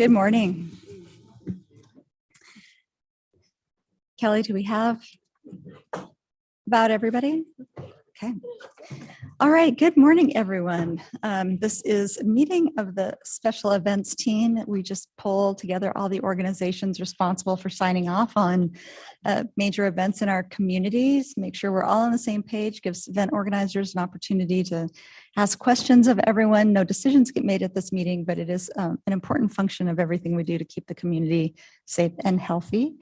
Good morning. Kelly, do we have about everybody? Okay. All right. Good morning, everyone. This is a meeting of the special events team. We just pulled together all the organizations responsible for signing off on major events in our communities, make sure we're all on the same page, gives event organizers an opportunity to ask questions of everyone. No decisions get made at this meeting, but it is an important function of everything we do to keep the community safe and healthy.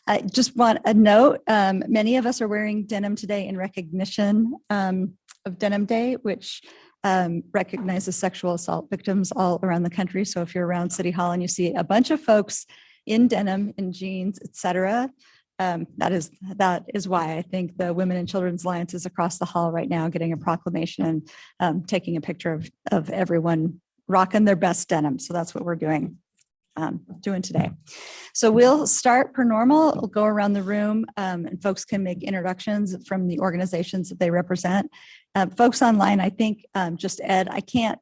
I just want a note, many of us are wearing denim today in recognition of Denim Day, which recognizes sexual assault victims all around the country. So if you're around City Hall and you see a bunch of folks in denim, in jeans, etc., that is why I think the Women and Children's Alliance is across the hall right now getting a proclamation and taking a picture of everyone rocking their best denim. So that's what we're doing today. So we'll start per normal. We'll go around the room and folks can make introductions from the organizations that they represent. Folks online, I think just Ed, I can't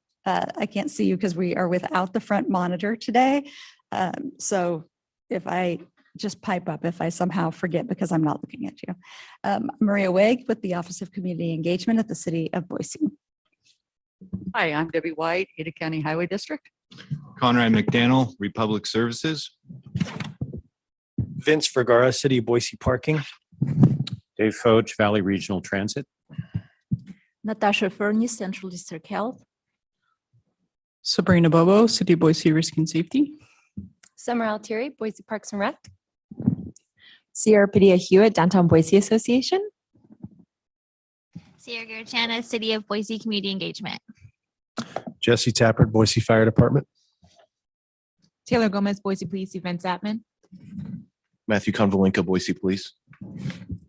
see you because we are without the front monitor today. So if I just pipe up if I somehow forget because I'm not looking at you. Maria Wegg with the Office of Community Engagement at the City of Boise. Hi, I'm Debbie White, Ada County Highway District. Conrad McDaniel, Republic Services. Vince Vergara, City of Boise Parking. Dave Foch, Valley Regional Transit. Natasha Fernie, Central District Health. Sabrina Bobo, City of Boise Risk and Safety. Summer Altieri, Boise Parks and Rec. Sierra Padilla Hewitt, Downtown Boise Association. Sierra Garchana, City of Boise Community Engagement. Jesse Tappert, Boise Fire Department. Taylor Gomez, Boise Police Events Admin. Matthew Konvalinka, Boise Police.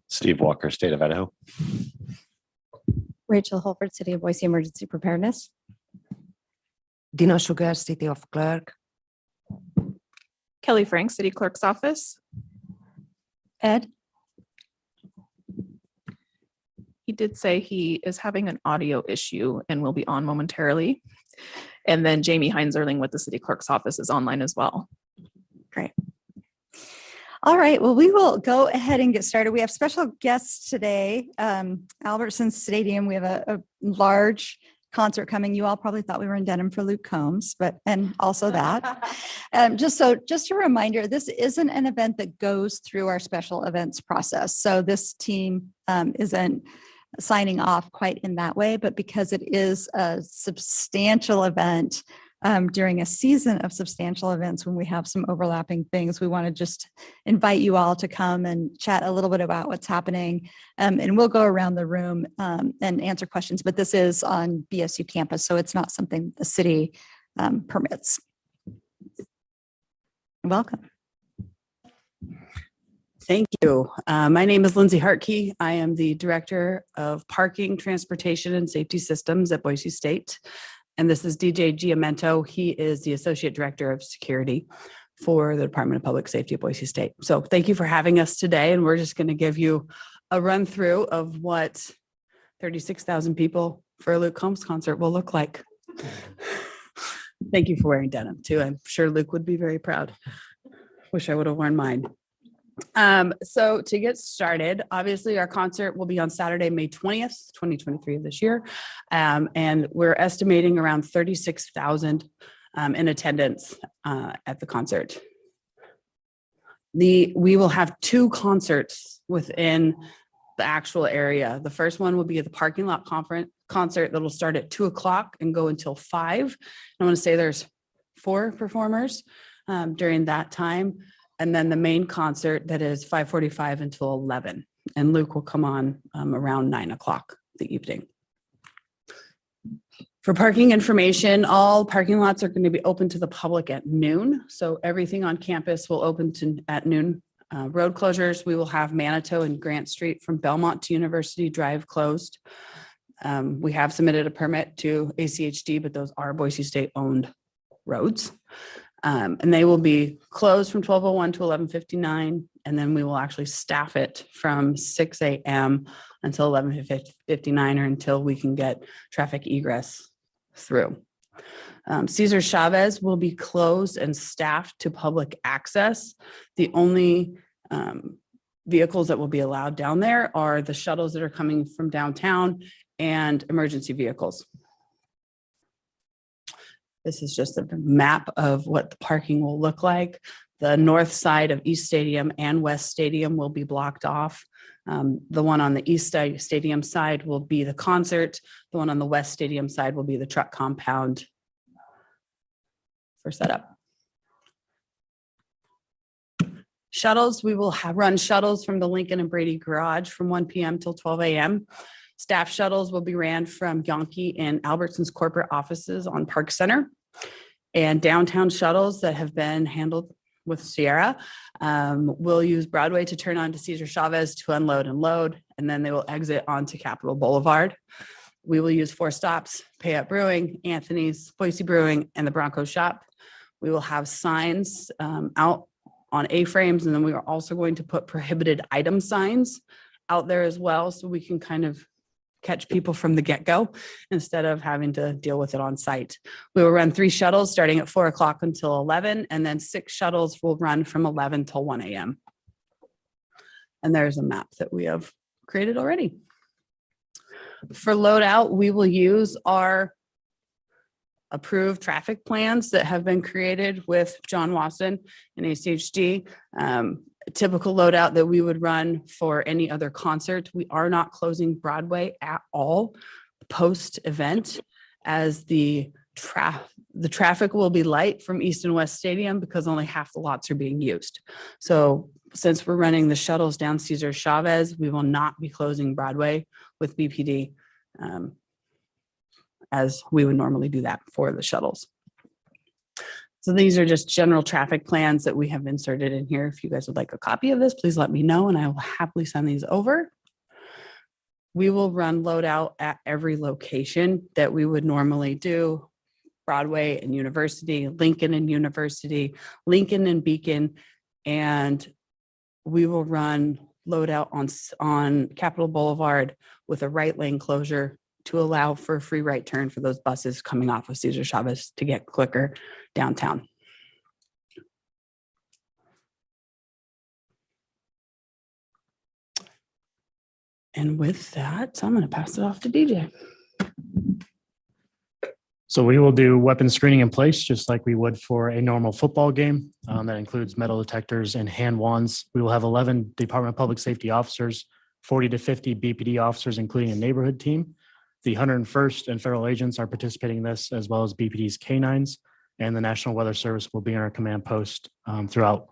Steve Walker, State of Idaho. Rachel Holford, City of Boise Emergency Preparedness. Dino Sugar, City of Clerk. Kelly Frank, City Clerk's Office. Ed? He did say he is having an audio issue and will be on momentarily. And then Jamie Heinzerling with the City Clerk's Office is online as well. Great. All right, well, we will go ahead and get started. We have special guests today. Albertson Stadium, we have a large concert coming. You all probably thought we were in denim for Luke Combs, and also that. Just a reminder, this isn't an event that goes through our special events process. So this team isn't signing off quite in that way, but because it is a substantial event during a season of substantial events when we have some overlapping things, we want to just invite you all to come and chat a little bit about what's happening. And we'll go around the room and answer questions, but this is on BSU campus, so it's not something the city permits. Welcome. Thank you. My name is Lindsay Hartke. I am the Director of Parking, Transportation, and Safety Systems at Boise State. And this is DJ Giamento. He is the Associate Director of Security for the Department of Public Safety at Boise State. So thank you for having us today. And we're just going to give you a run through of what 36,000 people for a Luke Combs concert will look like. Thank you for wearing denim too. I'm sure Luke would be very proud. Wish I would have worn mine. So to get started, obviously our concert will be on Saturday, May 20th, 2023 of this year. And we're estimating around 36,000 in attendance at the concert. We will have two concerts within the actual area. The first one will be at the parking lot concert that will start at 2:00 and go until 5. I want to say there's 4 performers during that time. And then the main concert that is 5:45 until 11. And Luke will come on around 9:00 the evening. For parking information, all parking lots are going to be open to the public at noon. So everything on campus will open at noon. Road closures, we will have Manitou and Grant Street from Belmont to University Drive closed. We have submitted a permit to ACHD, but those are Boise State owned roads. And they will be closed from 12:01 to 11:59. And then we will actually staff it from 6 a.m. until 11:59 or until we can get traffic egress through. Cesar Chavez will be closed and staffed to public access. The only vehicles that will be allowed down there are the shuttles that are coming from downtown and emergency vehicles. This is just a map of what the parking will look like. The north side of East Stadium and West Stadium will be blocked off. The one on the East Stadium side will be the concert. The one on the West Stadium side will be the truck compound for setup. Shuttles, we will run shuttles from the Lincoln and Brady Garage from 1 p.m. till 12 a.m. Staff shuttles will be ran from Yonke and Albertson's corporate offices on Park Center. And downtown shuttles that have been handled with Sierra will use Broadway to turn on to Cesar Chavez to unload and load, and then they will exit onto Capitol Boulevard. We will use 4 stops, Pay Up Brewing, Anthony's, Boise Brewing, and the Bronco Shop. We will have signs out on A-frames, and then we are also going to put prohibited item signs out there as well, so we can kind of catch people from the get-go instead of having to deal with it on site. We will run 3 shuttles starting at 4 o'clock until 11, and then 6 shuttles will run from 11 till 1 a.m. And there's a map that we have created already. For loadout, we will use our approved traffic plans that have been created with John Wasson and ACHD. Typical loadout that we would run for any other concert. We are not closing Broadway at all post-event, as the traffic will be light from East and West Stadium because only half the lots are being used. So since we're running the shuttles down Cesar Chavez, we will not be closing Broadway with BPD as we would normally do that for the shuttles. So these are just general traffic plans that we have inserted in here. If you guys would like a copy of this, please let me know and I will happily send these over. We will run loadout at every location that we would normally do. Broadway and University, Lincoln and University, Lincoln and Beacon, and we will run loadout on Capitol Boulevard with a right lane closure to allow for a free right turn for those buses coming off of Cesar Chavez to get quicker downtown. And with that, I'm going to pass it off to DJ. So we will do weapon screening in place, just like we would for a normal football game. That includes metal detectors and hand wands. We will have 11 Department of Public Safety officers, 40 to 50 BPD officers, including a neighborhood team. The 101st and federal agents are participating in this, as well as BPD's K9s, and the National Weather Service will be in our command post throughout.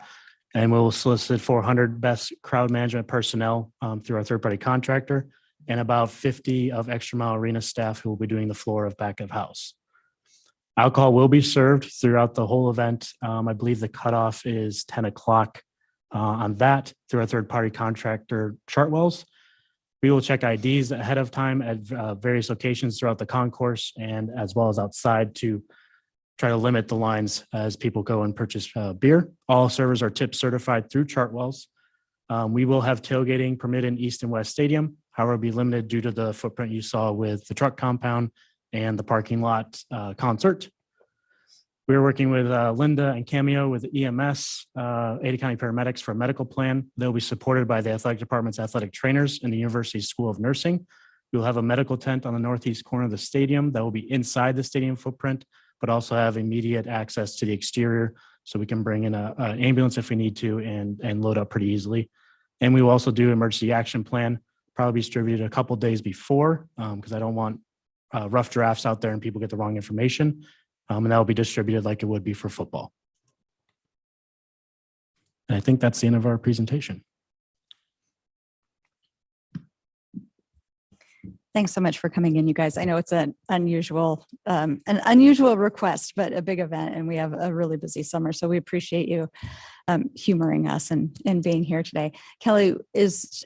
And we'll solicit 400 best crowd management personnel through our third-party contractor, and about 50 of Extra Mile Arena staff who will be doing the floor of back of house. Alcohol will be served throughout the whole event. I believe the cutoff is 10 o'clock on that through our third-party contractor, Chartwells. We will check IDs ahead of time at various locations throughout the concourse and as well as outside to try to limit the lines as people go and purchase beer. All servers are tip certified through Chartwells. We will have tailgating permitted in East and West Stadium. However, be limited due to the footprint you saw with the truck compound and the parking lot concert. We're working with Linda and Cameo with EMS, Ada County paramedics for a medical plan. They'll be supported by the athletic department's athletic trainers and the University School of Nursing. We'll have a medical tent on the northeast corner of the stadium that will be inside the stadium footprint, but also have immediate access to the exterior so we can bring in an ambulance if we need to and load up pretty easily. And we will also do emergency action plan, probably distributed a couple days before because I don't want rough drafts out there and people get the wrong information. And that will be distributed like it would be for football. And I think that's the end of our presentation. Thanks so much for coming in, you guys. I know it's an unusual request, but a big event, and we have a really busy summer. So we appreciate you humoring us and being here today. Kelly, is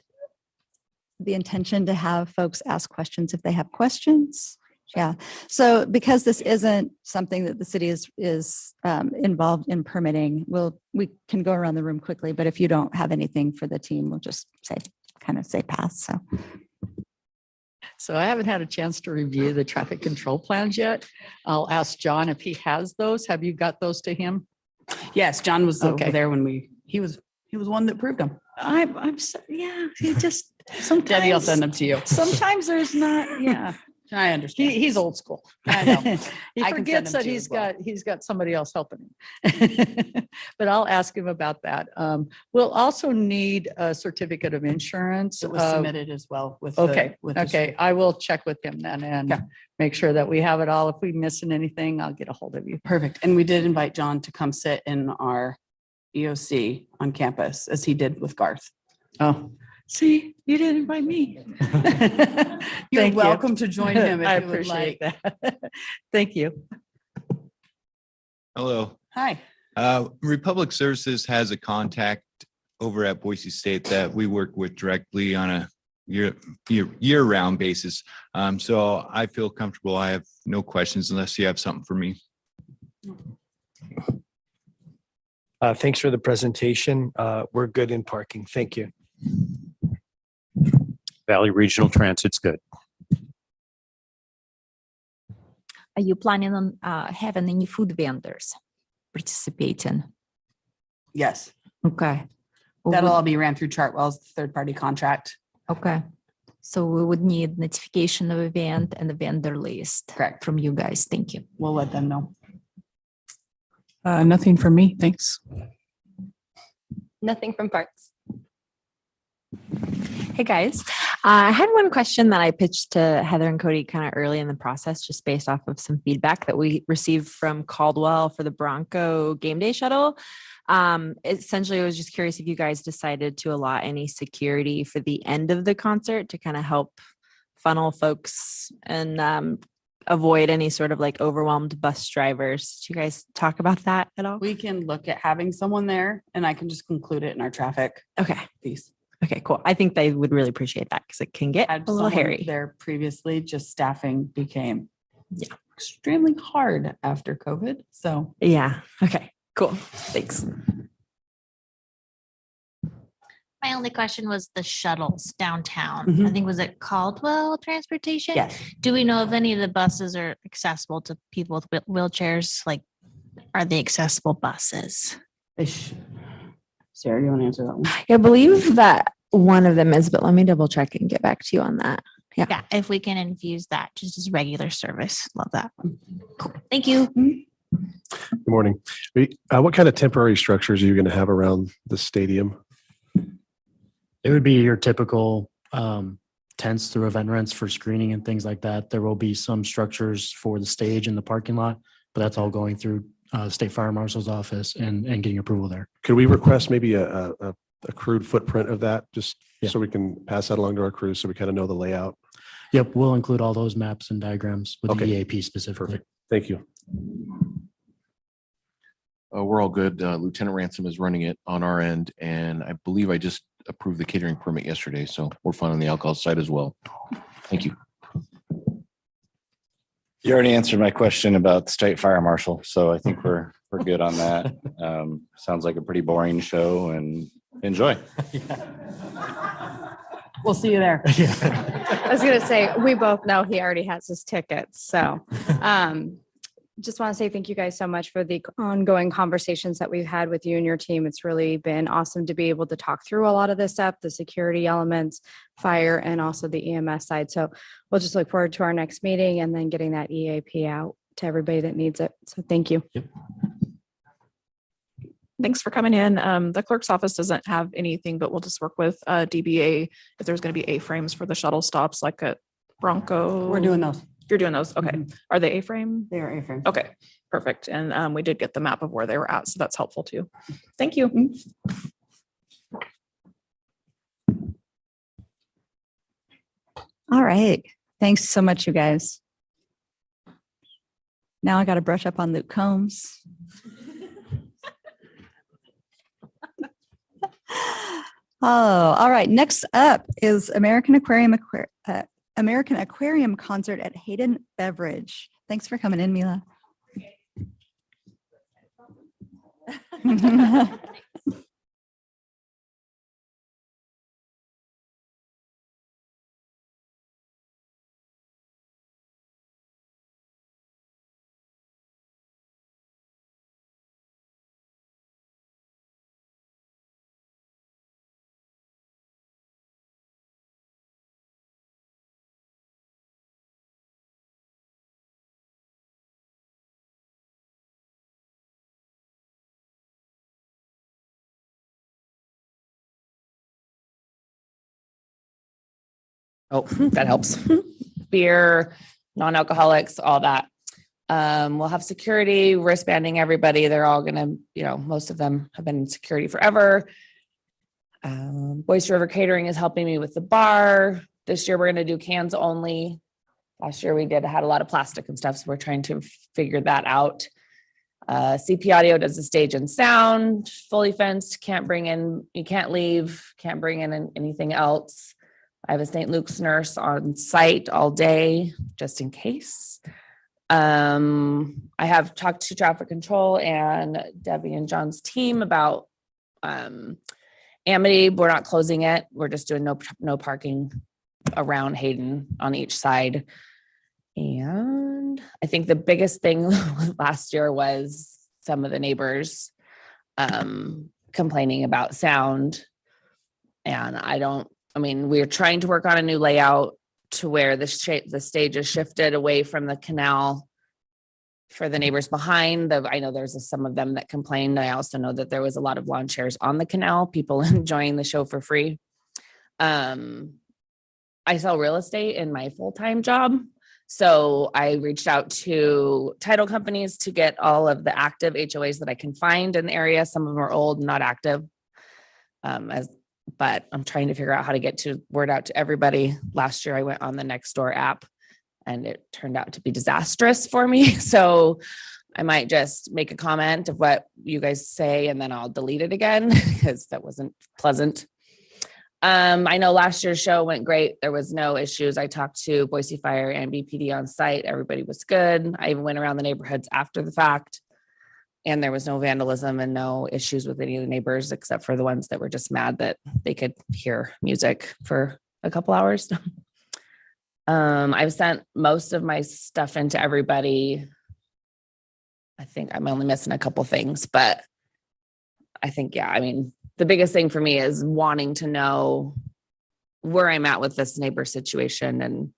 the intention to have folks ask questions if they have questions? Yeah. So because this isn't something that the city is involved in permitting, we can go around the room quickly, but if you don't have anything for the team, we'll just say pass. So So I haven't had a chance to review the traffic control plans yet. I'll ask John if he has those. Have you got those to him? Yes, John was Okay. over there when he was one that approved them. Yeah, he just sometimes. Debbie, I'll send them to you. Sometimes there's not, yeah. I understand. He's old school. I know. He I can send forgets him that to you he's as well. got somebody else helping him. But I'll ask him about that. We'll also need a certificate of insurance. It was submitted as well with. Okay, with the- okay. I will check with him then and Yeah. make sure that we have it all. If we missing anything, I'll get a hold of you. Perfect. And we did invite John to come sit in our EOC on campus as he did with Garth. Oh, see, you didn't invite me. You're Thank you. welcome to join him I if you would appreciate like. that. Thank you. Hello. Hi. Republic Services has a contact over at Boise State that we work with directly on a year-round basis. So I feel comfortable. I have no questions unless you have something for me. Thanks for the presentation. We're good in parking. Thank you. Valley Regional Transit's good. Are you planning on having any food vendors participating? Yes, Okay. that'll all be ran through Chartwell's third-party contract. Okay. So we would need notification of event and the vendor list. Correct. From you guys. Thank you. We'll let them know. Nothing from me. Thanks. Nothing from parks. Hey guys, I had one question that I pitched to Heather and Cody kind of early in the process, just based off of some feedback that we received from Caldwell for the Bronco game day shuttle. Essentially, I was just curious if you guys decided to allot any security for the end of the concert to kind of help funnel folks and avoid any sort of like overwhelmed bus drivers. Do you guys talk about that at all? We can look at having someone there and I can just conclude it in our traffic Okay. piece. Okay, cool. I think they would really appreciate that because it can get Had a little someone hairy. there previously, just staffing became extremely hard after COVID. So Yeah. Okay, cool. Thanks. My only question was the shuttles downtown. I Mhm. think was it Caldwell Transportation? yes, Do we know if any of the buses are accessible to people with wheelchairs? Like, are they accessible buses? ish. Sarah, you want to answer that one? I believe that one of them is, but let me double check and get back to you on that. Yeah. Yeah, if we can infuse that just as regular service. Love that. Cool. Thank you. Good morning. What kind of temporary structures are you going to have around the stadium? It would be your typical tents through event rents for screening and things like that. There will be some structures for the stage in the parking lot, but that's all going through State Fire Marshal's office and getting approval there. Could we request maybe a crude footprint of that, just Yeah. so we can pass that along to our crew so we kind of know the layout? Yep, we'll include all those maps and diagrams with the Okay. EAP specifically. Perfect. Thank you. We're all good. Lieutenant Ransom is running it on our end, and I believe I just approved the catering permit yesterday, so we're fine on the alcohol side as well. Thank you. You already answered my question about the State Fire Marshal, so I think we're good on that. Sounds like a pretty boring show, and enjoy. We'll see you there. I was going to say, we both know he already has his tickets. So just want to say thank you guys so much for the ongoing conversations that we've had with you and your team. It's really been awesome to be able to talk through a lot of this stuff, the security elements, fire, and also the EMS side. So we'll just look forward to our next meeting and then getting that EAP out to everybody that needs it. So thank you. Thanks for coming in. The clerk's office doesn't have anything, but we'll just work with DBA if there's going to be A-frames for the shuttle stops like at Bronco. We're doing those. You're doing those. Okay. Are they A-frame? They are A-frame. Okay, perfect. And we did get the map of where they were at, so that's helpful too. Thank you. All right. Thanks so much, you guys. Now I got to brush up on Luke Combs. Oh, all right. Next up is American Aquarium Concert at Hayden Beverage. Thanks for coming in, Mila. Oh, that helps. Beer, non-alcoholics, all that. We'll have security, wristbanding everybody. They're all gonna, most of them have been in security forever. Boise River Catering is helping me with the bar. This year, we're gonna do cans only. Last year, we had a lot of plastic and stuff, so we're trying to figure that out. CP Audio does the stage and sound, fully fenced, you can't leave, can't bring in anything else. I have a St. Luke's nurse on site all day, just in case. I have talked to traffic control and Debbie and John's team about Amity. We're not closing it. We're just doing no parking around Hayden on each side. And I think the biggest thing last year was some of the neighbors complaining about sound. And we're trying to work on a new layout to where the stage is shifted away from the canal for the neighbors behind. I know there's some of them that complained. I also know that there was a lot of lawn chairs on the canal, people enjoying the show for free. I sell real estate in my full-time job. So I reached out to title companies to get all of the active HOAs that I can find in the area. Some of them are old, not active. But I'm trying to figure out how to get word out to everybody. Last year I went on the Nextdoor app and it turned out to be disastrous for me. So I might just make a comment of what you guys say and then I'll delete it again because that wasn't pleasant. I know last year's show went great. There was no issues. I talked to Boise Fire and BPD on site. Everybody was good. I even went around the neighborhoods after the fact and there was no vandalism and no issues with any of the neighbors except for the ones that were just mad that they could hear music for a couple hours. I've sent most of my stuff into everybody. I think I'm only missing a couple things, but I think, the biggest thing for me is wanting to know where I'm at with this neighbor situation. And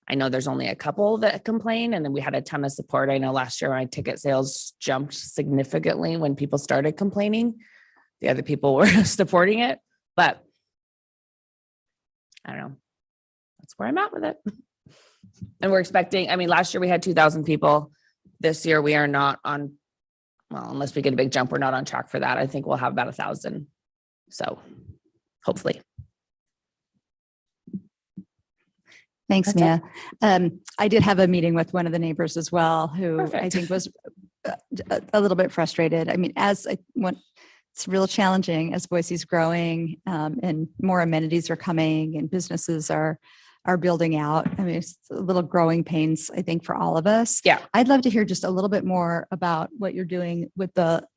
I know there's only a couple that complain and then we had a ton of support. I know last year my ticket sales jumped significantly when people started complaining. The other people were supporting it, but I don't know. That's where I'm at with it. And we're expecting, last year we had 2,000 people. This year we are not on, unless we get a big jump, we're not on track for that. I think we'll have about 1,000. So hopefully. Thanks, That's Mia. I did have a meeting with one of the neighbors as well, who I Perfect. think was a little bit frustrated. It's real challenging as Boise's growing and more amenities are coming and businesses are building out. It's a little growing pains, I think, for all of us. Yeah. I'd love to hear just a little bit more about what you're doing with the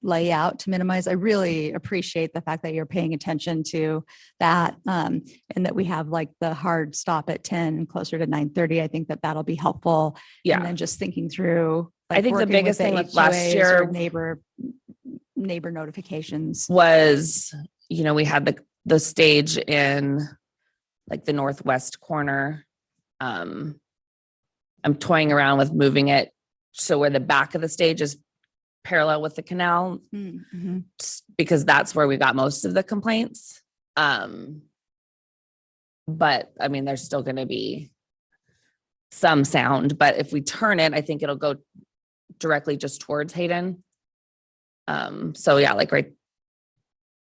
layout to minimize. I really appreciate the fact that you're paying attention to that and that we have like the hard stop at 10 closer to 9:30. I think that that'll be helpful. Yeah. And then just thinking through. I think the working biggest the thing with last HOAs year or neighbor notifications was, we had the stage in like the northwest corner. I'm toying around with moving it so where the back of the stage is parallel with the canal, because that's where we got most of the complaints. But there's still going to be some sound, but if we turn it, I think it'll go directly just towards Hayden.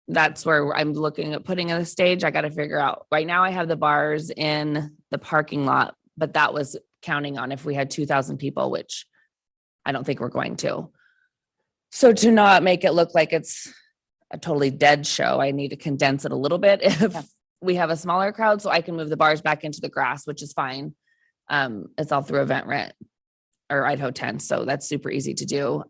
That's where I'm looking at putting in the stage. I got to figure out right now I have the bars in the parking lot, but that was counting on if we had 2,000 people, which I don't think we're going to. So to not make it look like it's a totally dead show, I need to condense it a little bit if we have a smaller crowd so I can move the bars back into the grass, which is fine. It's all through Eventbrite or Idaho 10. So that's super easy to do.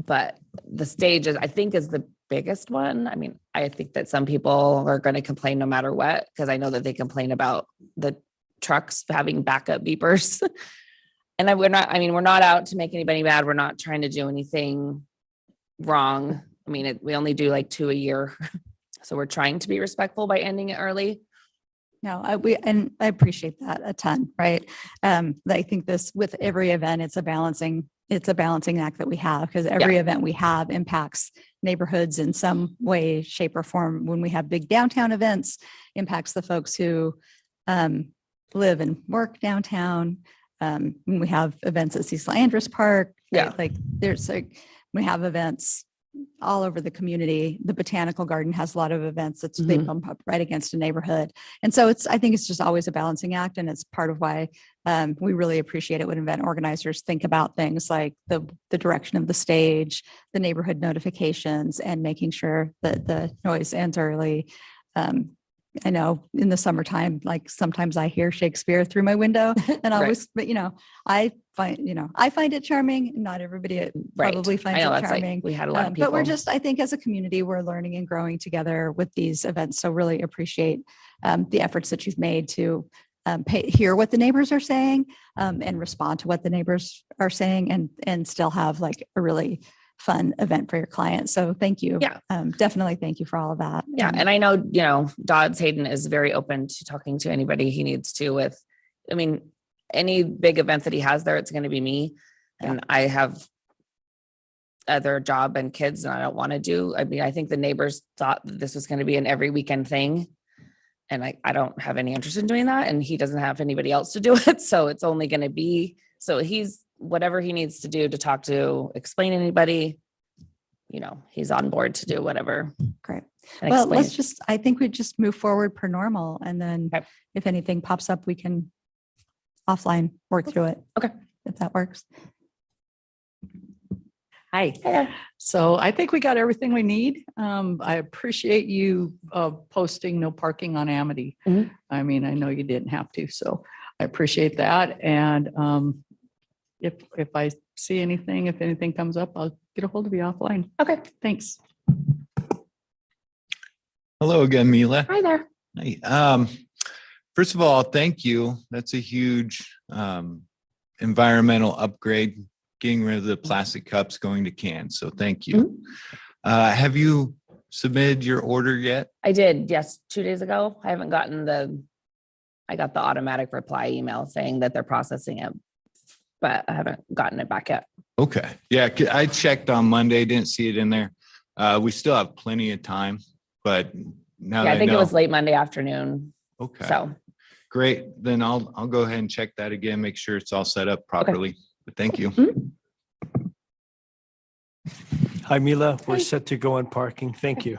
But the stage I think is the biggest one. I think that some people are going to complain no matter what, because I know that they complain about the trucks having backup beepers. And we're not out to make anybody mad. We're not trying to do anything wrong. We only do like 2 a year. So we're trying to be respectful by ending it early. No, I appreciate that a ton, right? I think this with every event, it's a balancing act that we have because every event we have impacts neighborhoods in some way, shape, or form. When we have big downtown events, impacts the folks who live and work downtown. When we have events at Cecil Andrus Park, Yeah. like we have events all over the community. The Botanical Garden has a lot of events. They bump up right against a neighborhood. And so I think it's just always a balancing act. And it's part of why we really appreciate it when event organizers think about things like the direction of the stage, the neighborhood notifications, and making sure that the noise ends early. I know in the summertime, like sometimes I hear Shakespeare through my window and I Right. always, but I find it charming. Not everybody probably finds I know it that's like, charming. we had a lot of people. But we're just, I think as a community, we're learning and growing together with these events. So really appreciate the efforts that you've made to hear what the neighbors are saying and respond to what the neighbors are saying and still have like a really fun event for your clients. So thank you. Yeah. Definitely thank you for all of that. Yeah. And I know, Dodds Hayden is very open to talking to anybody he needs to with, any big event that he has there, it's going to be me. And I have other job and kids and I don't want to do. I think the neighbors thought that this was going to be an every weekend thing. And I don't have any interest in doing that. And he doesn't have anybody else to do it. So it's only going to be, so he's whatever he needs to do to talk to, explain anybody, he's on board to do whatever. Great. and Well, explain. I think we just move forward per normal. And then if anything pops up, we can offline work through it. Okay. If that works. Hi. So I think we got everything we need. I appreciate you posting no parking on Amity. I mean, I know you didn't have to, so I appreciate that. And if I see anything, if anything comes up, I'll get a hold of you offline. Okay. Thanks. Hello again, Mila. Hi there. Hi. First of all, thank you. That's a huge environmental upgrade, getting rid of the plastic cups going to cans. So thank you. Have you submitted your order yet? I did, yes, 2 days ago. I haven't gotten I got the automatic reply email saying that they're processing it, but I haven't gotten it back yet. Okay. Yeah, I checked on Monday, didn't see it in there. We still have plenty of time, but now Yeah, that I think it know- was late Monday afternoon. Okay. So, Great. Then I'll go ahead and check that again, make sure it's all set up properly. But thank you. Hi, Mila. We're set to go on parking. Thank you.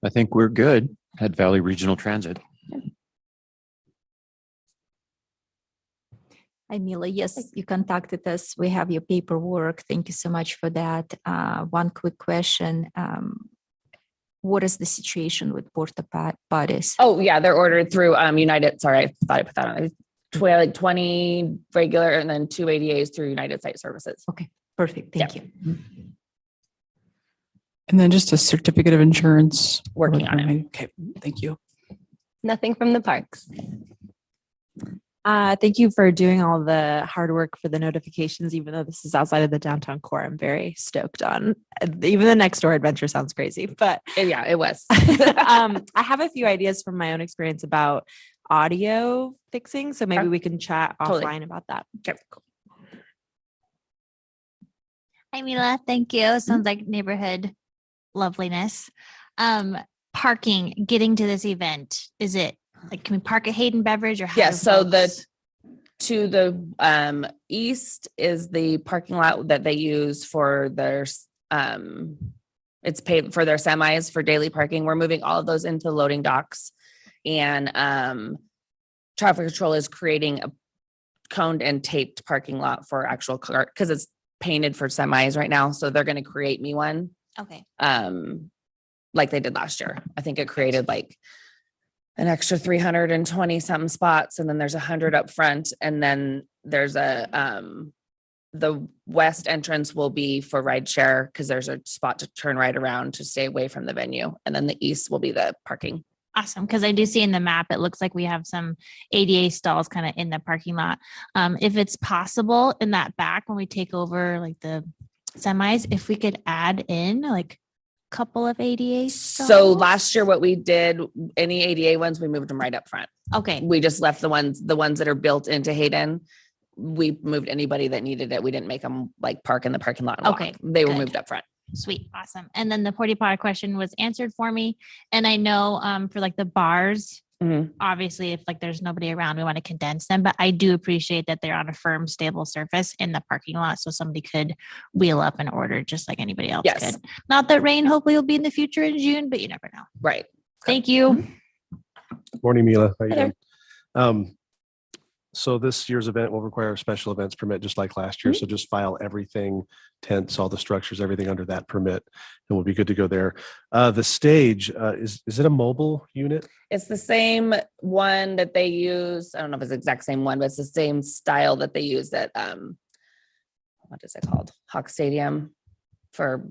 I think we're good at Valley Regional Transit. Hi, Mila. Yes, you contacted us. We have your paperwork. Thank you so much for that. One quick question. What is the situation with porta potties? oh yeah, they're ordered through United. Sorry, I thought I put that on. 20 regular and then 2 ADAs through United Site Services. Okay, perfect. Thank you. And then just a certificate of insurance. Working on it. Okay, thank you. Nothing from the parks. Thank you for doing all the hard work for the notifications, even though this is outside of the downtown core. I'm very stoked on. Even the next door adventure sounds crazy, but Yeah, it was. I have a few ideas from my own experience about audio fixing. So maybe we can chat Totally. offline about that. Okay. Hi, Mila. Thank you. Sounds like neighborhood loveliness. Parking, getting to this event, is it like, can we park at Hayden Beverage or? how Yeah, do so folks- to the east is the parking lot that they use for their it's paid for their semis for daily parking. We're moving all of those into loading docks. And traffic control is creating a coned and taped parking lot for actual car because it's painted for semis right now. So they're going to create me one Okay. like they did last year. I think it created like an extra 320 something spots. And then there's 100 up front. And then there's the west entrance will be for ride share because there's a spot to turn right around to stay away from the venue. And then the east will be the parking. Awesome. Because I do see in the map, it looks like we have some ADA stalls kind of in the parking lot. If it's possible in that back, when we take over like the semis, if we could add in like a couple of ADA stalls. So last year, what we did, any ADA ones, we moved them right up front. Okay. We just left the ones that are built into Hayden. we moved anybody that needed it. We didn't make them like park in the parking lot and walk. Okay, They were good. moved up front. Sweet. Awesome. And then the porta potty question was answered for me. And I know for like the bars, obviously if like there's nobody around, we want to condense them, but I do appreciate that they're on a firm, stable surface in the parking lot. So somebody could wheel up and order just like anybody else Yes. could. Not that rain hopefully will be in the future in June, but you never know. Right. Thank you. Morning, Mila. How you Hi there. doing? So this year's event will require a special events permit, just like last year. So just file everything, tents, all the structures, everything under that permit, and we'll be good to go there. The stage, is it a mobile unit? It's the same one that they use. I don't know if it's the exact same one, but it's the same style that they use at what is it called? Hawk Stadium for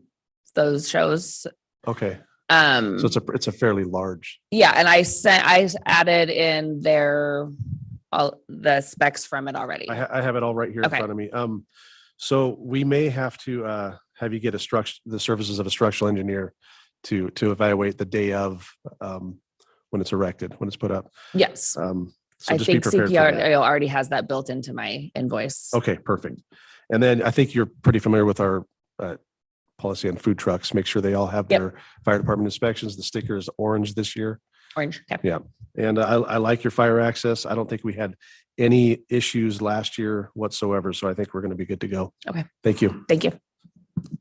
those shows. Okay. So it's a fairly large. Yeah, and I added in all the specs from it already. I have it all right here in Okay. front of me. So we may have to have you get the services of a structural engineer to evaluate the day of when it's erected, when it's put up. Yes. So I just be think prepared for that. CPR already has that built into my invoice. Okay, perfect. And then I think you're pretty familiar with our policy on food trucks. Make sure they all have their fire department inspections. The sticker is orange this year. Orange. Okay. Yeah. And I like your fire access. I don't think we had any issues last year whatsoever. So I think we're going to be good to go. Okay. Thank you. Thank you. Good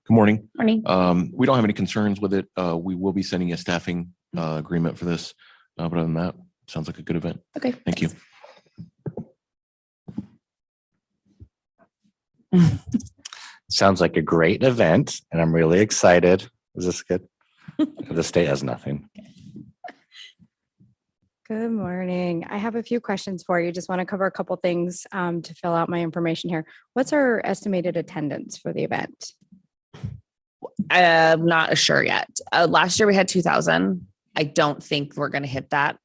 morning. Morning. We don't have any concerns with it. We will be sending a staffing agreement for this. But other than that, sounds like a good event. Okay. Thank you. Sounds like a great event, and I'm really excited. Is this good? The state has nothing. Good morning. I have a few questions for you. Just want to cover a couple things to fill out my information here. What's our estimated attendance for the event? I'm not sure yet. Last year we had 2,000. I don't think we're going to hit that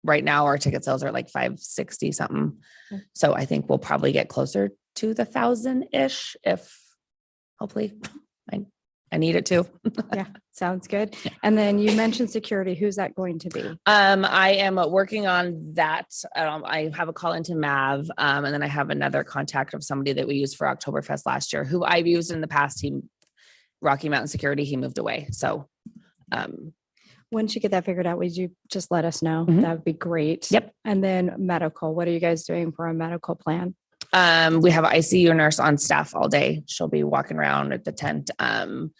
right now our ticket sales are like 560 something. So I think we'll probably get closer to the 1,000-ish if hopefully I need it to. Yeah, sounds good. And then you mentioned security. Who's that going to be? I am working on that. I have a call into Mav, and then I have another contact of somebody that we used for Oktoberfest last year, who I've used in the past. Rocky Mountain Security, he moved away. So once you get that figured out, would you just let us know? That would be great. Yep. And then medical, what are you guys doing for a medical plan? we have an ICU nurse on staff all day. She'll be walking around at the tent. And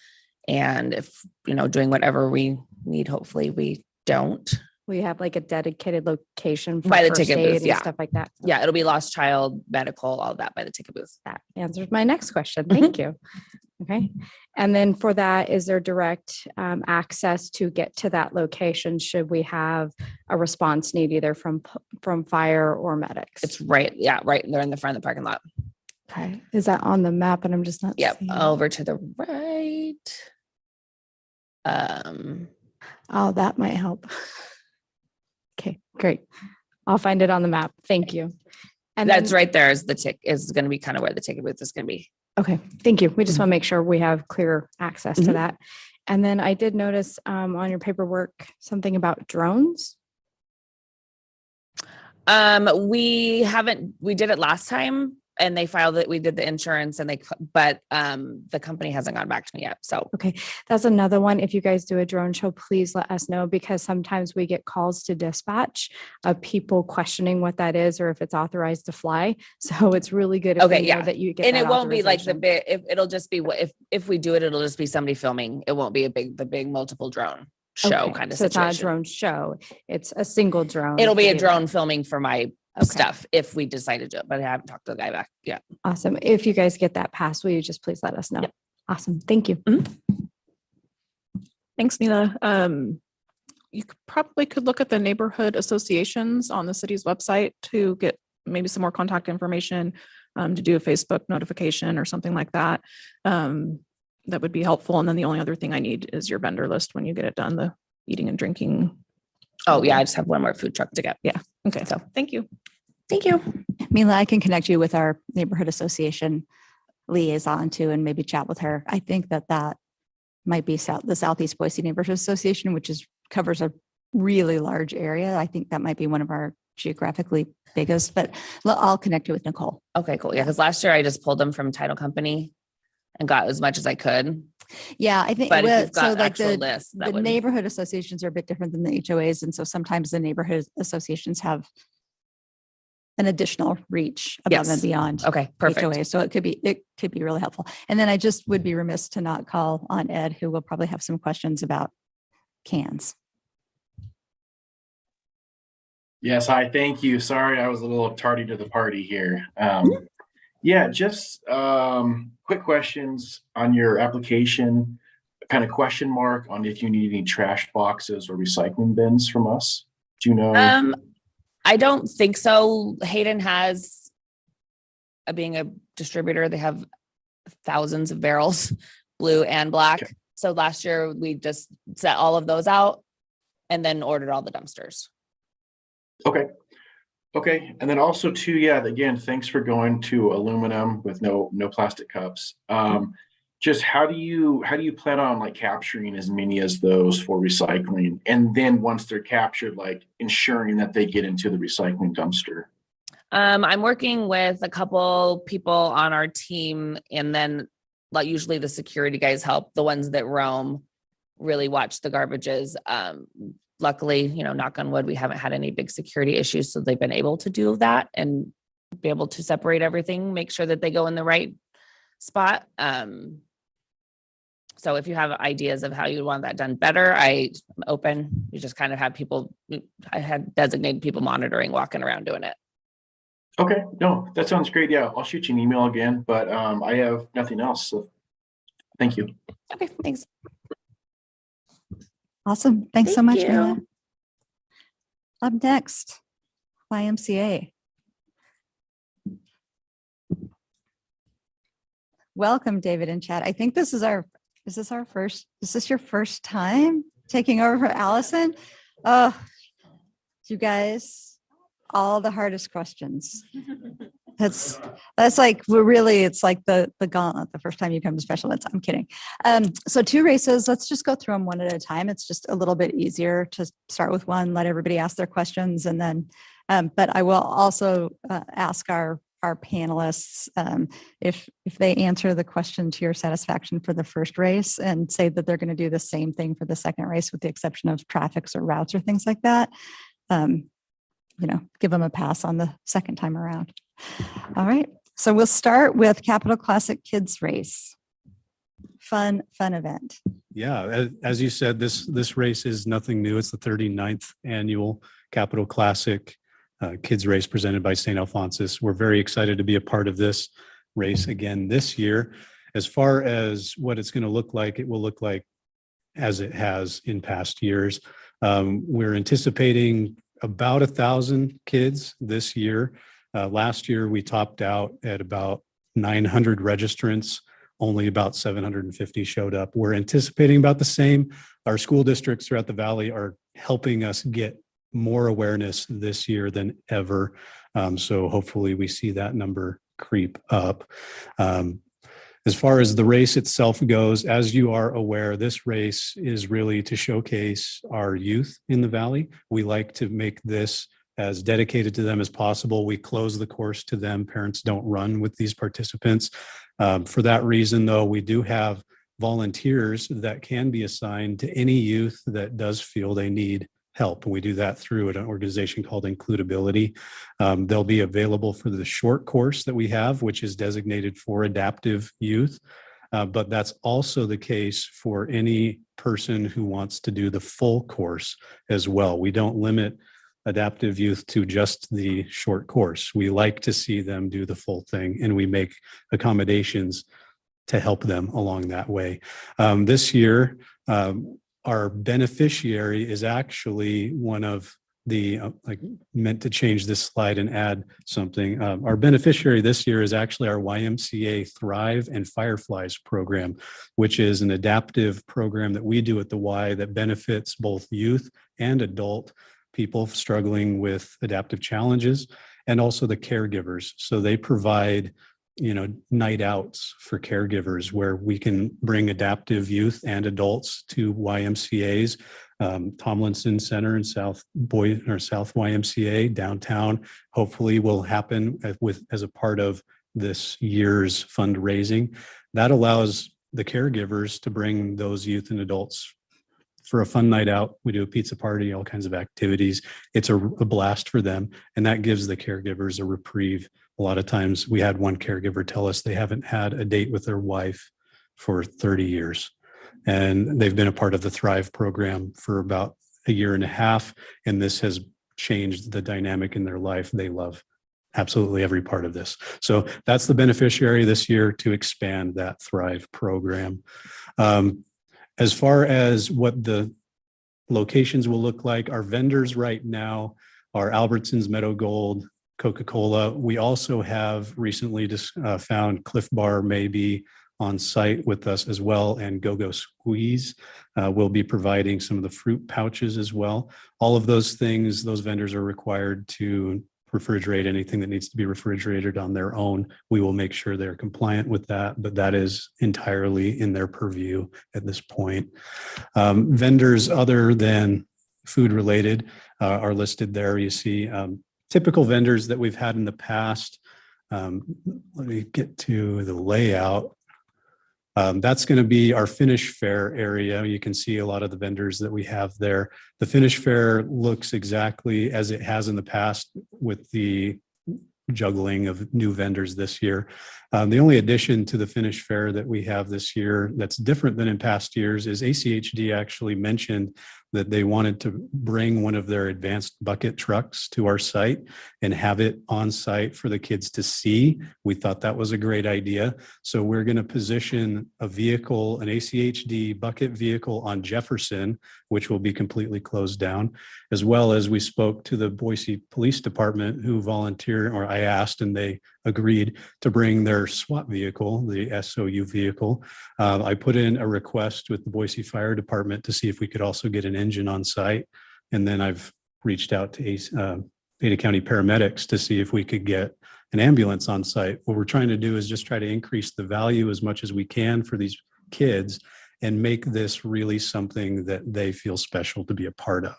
if, doing whatever we need, hopefully we don't. We have like a dedicated location for By the first ticket aid booth, and yeah. stuff like that. Yeah, it'll be lost child, medical, all that by the ticket booth. That answers my next question. Thank you. Okay. And then for that, is there direct access to get to that location? Should we have a response need either from fire or medics? It's right. Yeah, right. They're in the front of the parking lot. Okay. Is that on the map? And I'm just not. Yep. seeing it. Over to the right. Oh, that might help. Okay, great. I'll find it on the map. Thank you. And That's then- right there is is going to be kind of where the ticket booth is going to be. Okay, thank you. We just want to make sure we have clear access to Mhm. that. And then I did notice on your paperwork, something about drones. We did it last time and they filed it. We did the insurance and but the company hasn't gone back to me yet. So Okay, that's another one. If you guys do a drone show, please let us know because sometimes we get calls to dispatch of people questioning what that is or if it's authorized to fly. So it's really good if okay, we know yeah. that you get And that it won't be like the authorization. big, it'll just be if we do it, it'll just be somebody filming. It won't be the big multiple drone show Okay, kind of so it's not a situation. drone show. It's a single drone. It'll be for a the drone event. filming for my Okay. stuff if we decide to do it, but I haven't talked to the guy back yet. Awesome. If you guys get that passed, will you just please let us know? Yep. Awesome. Thank you. Thanks, Neela. You probably could look at the neighborhood associations on the city's website to get maybe some more contact information, to do a Facebook notification or something like that. That would be helpful. And then the only other thing I need is your vendor list when you get it done, the eating and drinking. Oh yeah, I just have one more food truck to get. Yeah. Okay. So thank you. Thank you. Mila, I can connect you with our neighborhood association liaison too, and maybe chat with her. I think that might be the Southeast Boise Neighborhood Association, which covers a really large area. I think that might be one of our geographically biggest, but I'll connect you with Nicole. Okay, cool. Yeah, because last year I just pulled them from title company and got as much as I could. Yeah, I think, But if well, you've got so like actual the, lists, that the would- neighborhood associations are a bit different than the HOAs. And so sometimes the neighborhood associations have an additional reach above and Yes. beyond. Okay, perfect. HOA. So it could be really helpful. And then I just would be remiss to not call on Ed, who will probably have some questions about cans. Yes, hi, thank you. Sorry, I was a little tardy to the party here. Yeah, just quick questions on your application, kind of question mark on if you need any trash boxes or recycling bins from us. Do you know? I don't think so. Hayden has, being a distributor, they have thousands of barrels, blue and black. So last year we just set all of those out and then ordered all the dumpsters. Okay. Okay. And then also too, yeah, again, thanks for going to aluminum with no plastic cups. Just how do you plan on like capturing as many as those for recycling? And then once they're captured, like ensuring that they get into the recycling dumpster? I'm working with a couple people on our team, and then like usually the security guys help. The ones that roam really watch the garbages. Luckily, knock on wood, we haven't had any big security issues, so they've been able to do that and be able to separate everything, make sure that they go in the right spot. So if you have ideas of how you want that done better, I'm open. You just kind of have people, I had designated people monitoring, walking around doing it. Okay, no, that sounds great. Yeah, I'll shoot you an email again, but I have nothing else. So thank you. Okay, thanks. Awesome. Thanks so Thank much, you. Mila. Up next, YMCA. Welcome, David and Chad. I think is this your first time taking over for Allison? Oh, you guys, all the hardest questions. That's like, it's like the gauntlet the first time you come to special events. I'm kidding. So 2 races, let's just go through them one at a time. It's just a little bit easier to start with one, let everybody ask their questions. And then, but I will also ask our panelists if they answer the question to your satisfaction for the first race and say that they're going to do the same thing for the second race with the exception of traffics or routes or things like that, give them a pass on the second time around. All right, so we'll start with Capital Classic Kids Race. Fun event. Yeah, as you said, this race is nothing new. It's the 39th annual Capital Classic Kids Race presented by St. Alphonsus. We're very excited to be a part of this race again this year. As far as what it's going to look like, it will look like as it has in past years. We're anticipating about 1,000 kids this year. Last year, we topped out at about 900 registrants. Only about 750 showed up. We're anticipating about the same. Our school districts throughout the valley are helping us get more awareness this year than ever. So hopefully we see that number creep up. As far as the race itself goes, as you are aware, this race is really to showcase our youth in the valley. We like to make this as dedicated to them as possible. We close the course to them. Parents don't run with these participants. For that reason, though, we do have volunteers that can be assigned to any youth that does feel they need help. We do that through an organization called Includability. They'll be available for the short course that we have, which is designated for adaptive youth. But that's also the case for any person who wants to do the full course as well. We don't limit adaptive youth to just the short course. We like to see them do the full thing, and we make accommodations to help them along that way. This year, our beneficiary is actually one of the, meant to change this slide and add something. Our beneficiary this year is actually our YMCA Thrive and Fireflies program, which is an adaptive program that we do at the Y that benefits both youth and adult people struggling with adaptive challenges and also the caregivers. So they provide night outs for caregivers where we can bring adaptive youth and adults to YMCA's. Tomlinson Center in South YMCA downtown hopefully will happen as a part of this year's fundraising. That allows the caregivers to bring those youth and adults for a fun night out. We do a pizza party, all kinds of activities. It's a blast for them, and that gives the caregivers a reprieve. A lot of times we had one caregiver tell us they haven't had a date with their wife for 30 years. And they've been a part of the Thrive program for about a year and a half. And this has changed the dynamic in their life. They love absolutely every part of this. So that's the beneficiary this year to expand that Thrive program. As far as what the locations will look like, our vendors right now are Albertsons, Meadow Gold, Coca-Cola. We also have recently just found Cliff Bar may be on site with us as well, and Go-Go Squeeze will be providing some of the fruit pouches as well. All of those things, those vendors are required to refrigerate anything that needs to be refrigerated on their own. We will make sure they're compliant with that, but that is entirely in their purview at this point. Vendors other than food related are listed there. You see typical vendors that we've had in the past. Let me get to the layout. That's going to be our Finish Fair area. You can see a lot of the vendors that we have there. The Finish Fair looks exactly as it has in the past with the juggling of new vendors this year. The only addition to the Finish Fair that we have this year that's different than in past years is ACHD actually mentioned that they wanted to bring one of their advanced bucket trucks to our site and have it on site for the kids to see. We thought that was a great idea. So we're going to position a vehicle, an ACHD bucket vehicle on Jefferson, which will be completely closed down, as well as we spoke to the Boise Police Department who volunteered, or I asked, and they agreed to bring their SWAT vehicle, the SOU vehicle. I put in a request with the Boise Fire Department to see if we could also get an engine on site. And then I've reached out to Ada County paramedics to see if we could get an ambulance on site. What we're trying to do is just try to increase the value as much as we can for these kids and make this really something that they feel special to be a part of.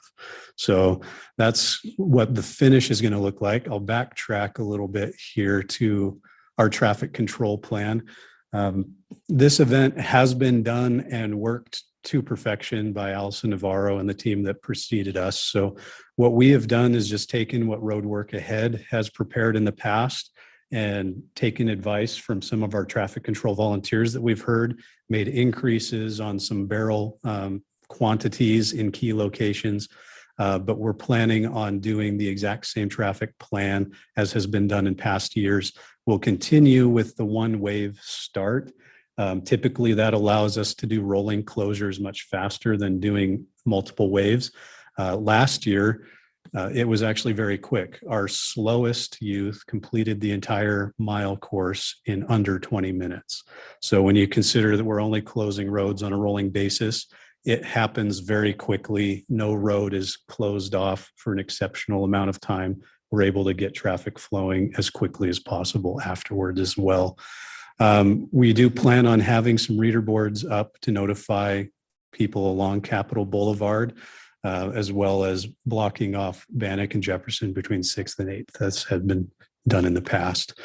So that's what the finish is going to look like. I'll backtrack a little bit here to our traffic control plan. This event has been done and worked to perfection by Allison Navarro and the team that preceded us. So what we have done is just taken what Roadwork Ahead has prepared in the past and taken advice from some of our traffic control volunteers that we've heard, made increases on some barrel quantities in key locations. But we're planning on doing the exact same traffic plan as has been done in past years. We'll continue with the one wave start. Typically that allows us to do rolling closures much faster than doing multiple waves. Last year, it was actually very quick. Our slowest youth completed the entire mile course in under 20 minutes. So when you consider that we're only closing roads on a rolling basis, it happens very quickly. No road is closed off for an exceptional amount of time. We're able to get traffic flowing as quickly as possible afterwards as well. We do plan on having some reader boards up to notify people along Capitol Boulevard, as well as blocking off Bannock and Jefferson between 6th and 8th. That's had been done in the past.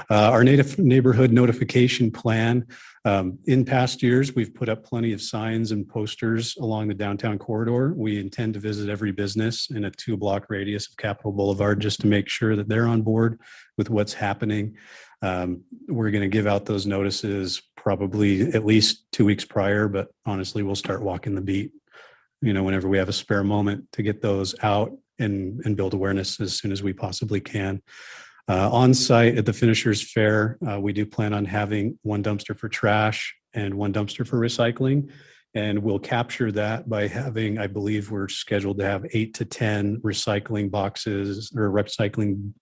Our neighborhood notification plan. In past years, we've put up plenty of signs and posters along the downtown corridor. We intend to visit every business in a 2-block radius of Capitol Boulevard just to make sure that they're on board with what's happening. We're going to give out those notices probably at least 2 weeks prior, but honestly, we'll start walking the beat, whenever we have a spare moment to get those out and build awareness as soon as we possibly can. On site at the Finishers Fair, we do plan on having 1 dumpster for trash and 1 dumpster for recycling. And we'll capture that by having, I believe we're scheduled to have 8 to 10 recycling boxes or recycling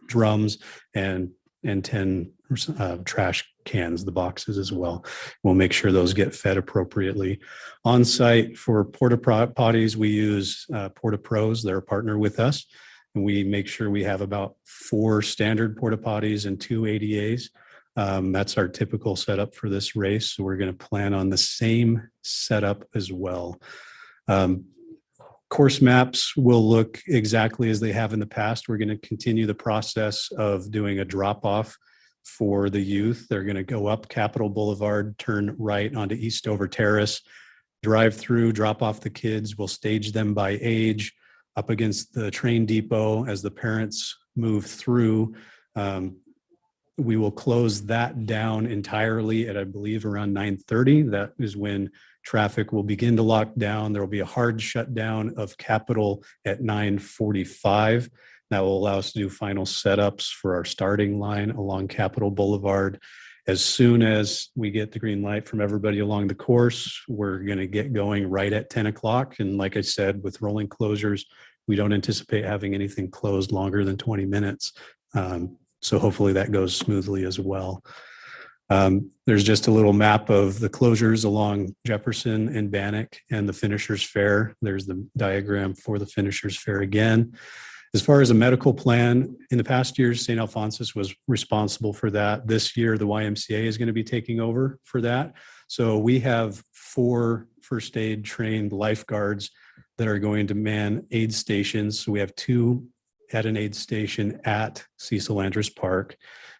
drums and 10 trash cans, the boxes as well. We'll make sure those get fed appropriately. On site for porta potties, we use Porta Pros. They're a partner with us. And we make sure we have about 4 standard porta potties and 2 ADAs. That's our typical setup for this race. So we're going to plan on the same setup as well. Course maps will look exactly as they have in the past. We're going to continue the process of doing a drop off for the youth. They're going to go up Capitol Boulevard, turn right onto Eastover Terrace, drive through, drop off the kids. We'll stage them by age up against the train depot as the parents move through. We will close that down entirely at, I believe, around 9:30. That is when traffic will begin to lock down. There will be a hard shutdown of Capitol at 9:45. That will allow us to do final setups for our starting line along Capitol Boulevard. As soon as we get the green light from everybody along the course, we're going to get going right at 10 o'clock. And like I said, with rolling closures, we don't anticipate having anything closed longer than 20 minutes. So hopefully that goes smoothly as well. There's just a little map of the closures along Jefferson and Bannock and the Finishers Fair. There's the diagram for the Finishers Fair again. As far as a medical plan, in the past years, St. Alphonsus was responsible for that. This year, the YMCA is going to be taking over for that. So we have 4 first aid trained lifeguards that are going to man aid stations. So we have 2 at an aid station at Cecil Andrus Park.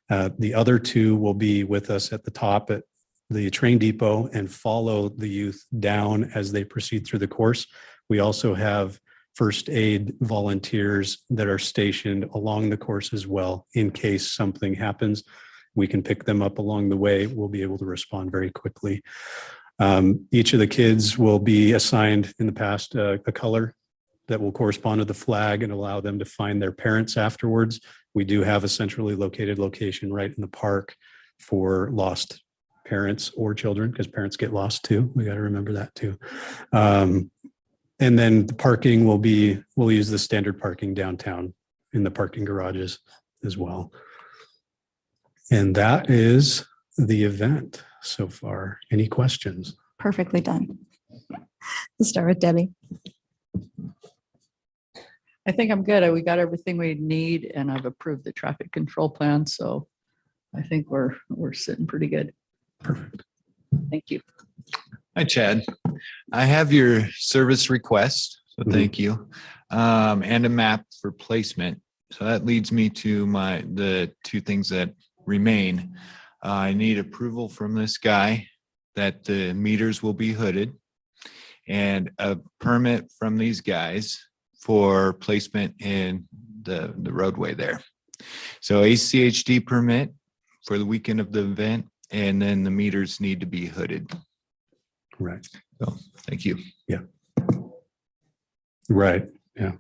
The other 2 will be with us at the top at the train depot and follow the youth down as they proceed through the course. We also have first aid volunteers that are stationed along the course as well. In case something happens, we can pick them up along the way. We'll be able to respond very quickly. Each of the kids will be assigned in the past a color that will correspond to the flag and allow them to find their parents afterwards. We do have a centrally located location right in the park for lost parents or children, because parents get lost too. We got to remember that too. And then the parking we'll use the standard parking downtown in the parking garages as well. And that is the event so far. Any questions? Perfectly done. Let's start with Debbie. I think I'm good. We got everything we need and I've approved the traffic control plan. So I think we're sitting pretty good. Perfect. Thank you. Hi, Chad. I have your service request, so thank you, and a map for placement. So that leads me to the 2 things that remain. I need approval from this guy that the meters will be hooded, and a permit from these guys for placement in the roadway there. So ACHD permit for the weekend of the event, and then the meters need to be hooded. Right. So thank you. Yeah. Right. Yeah.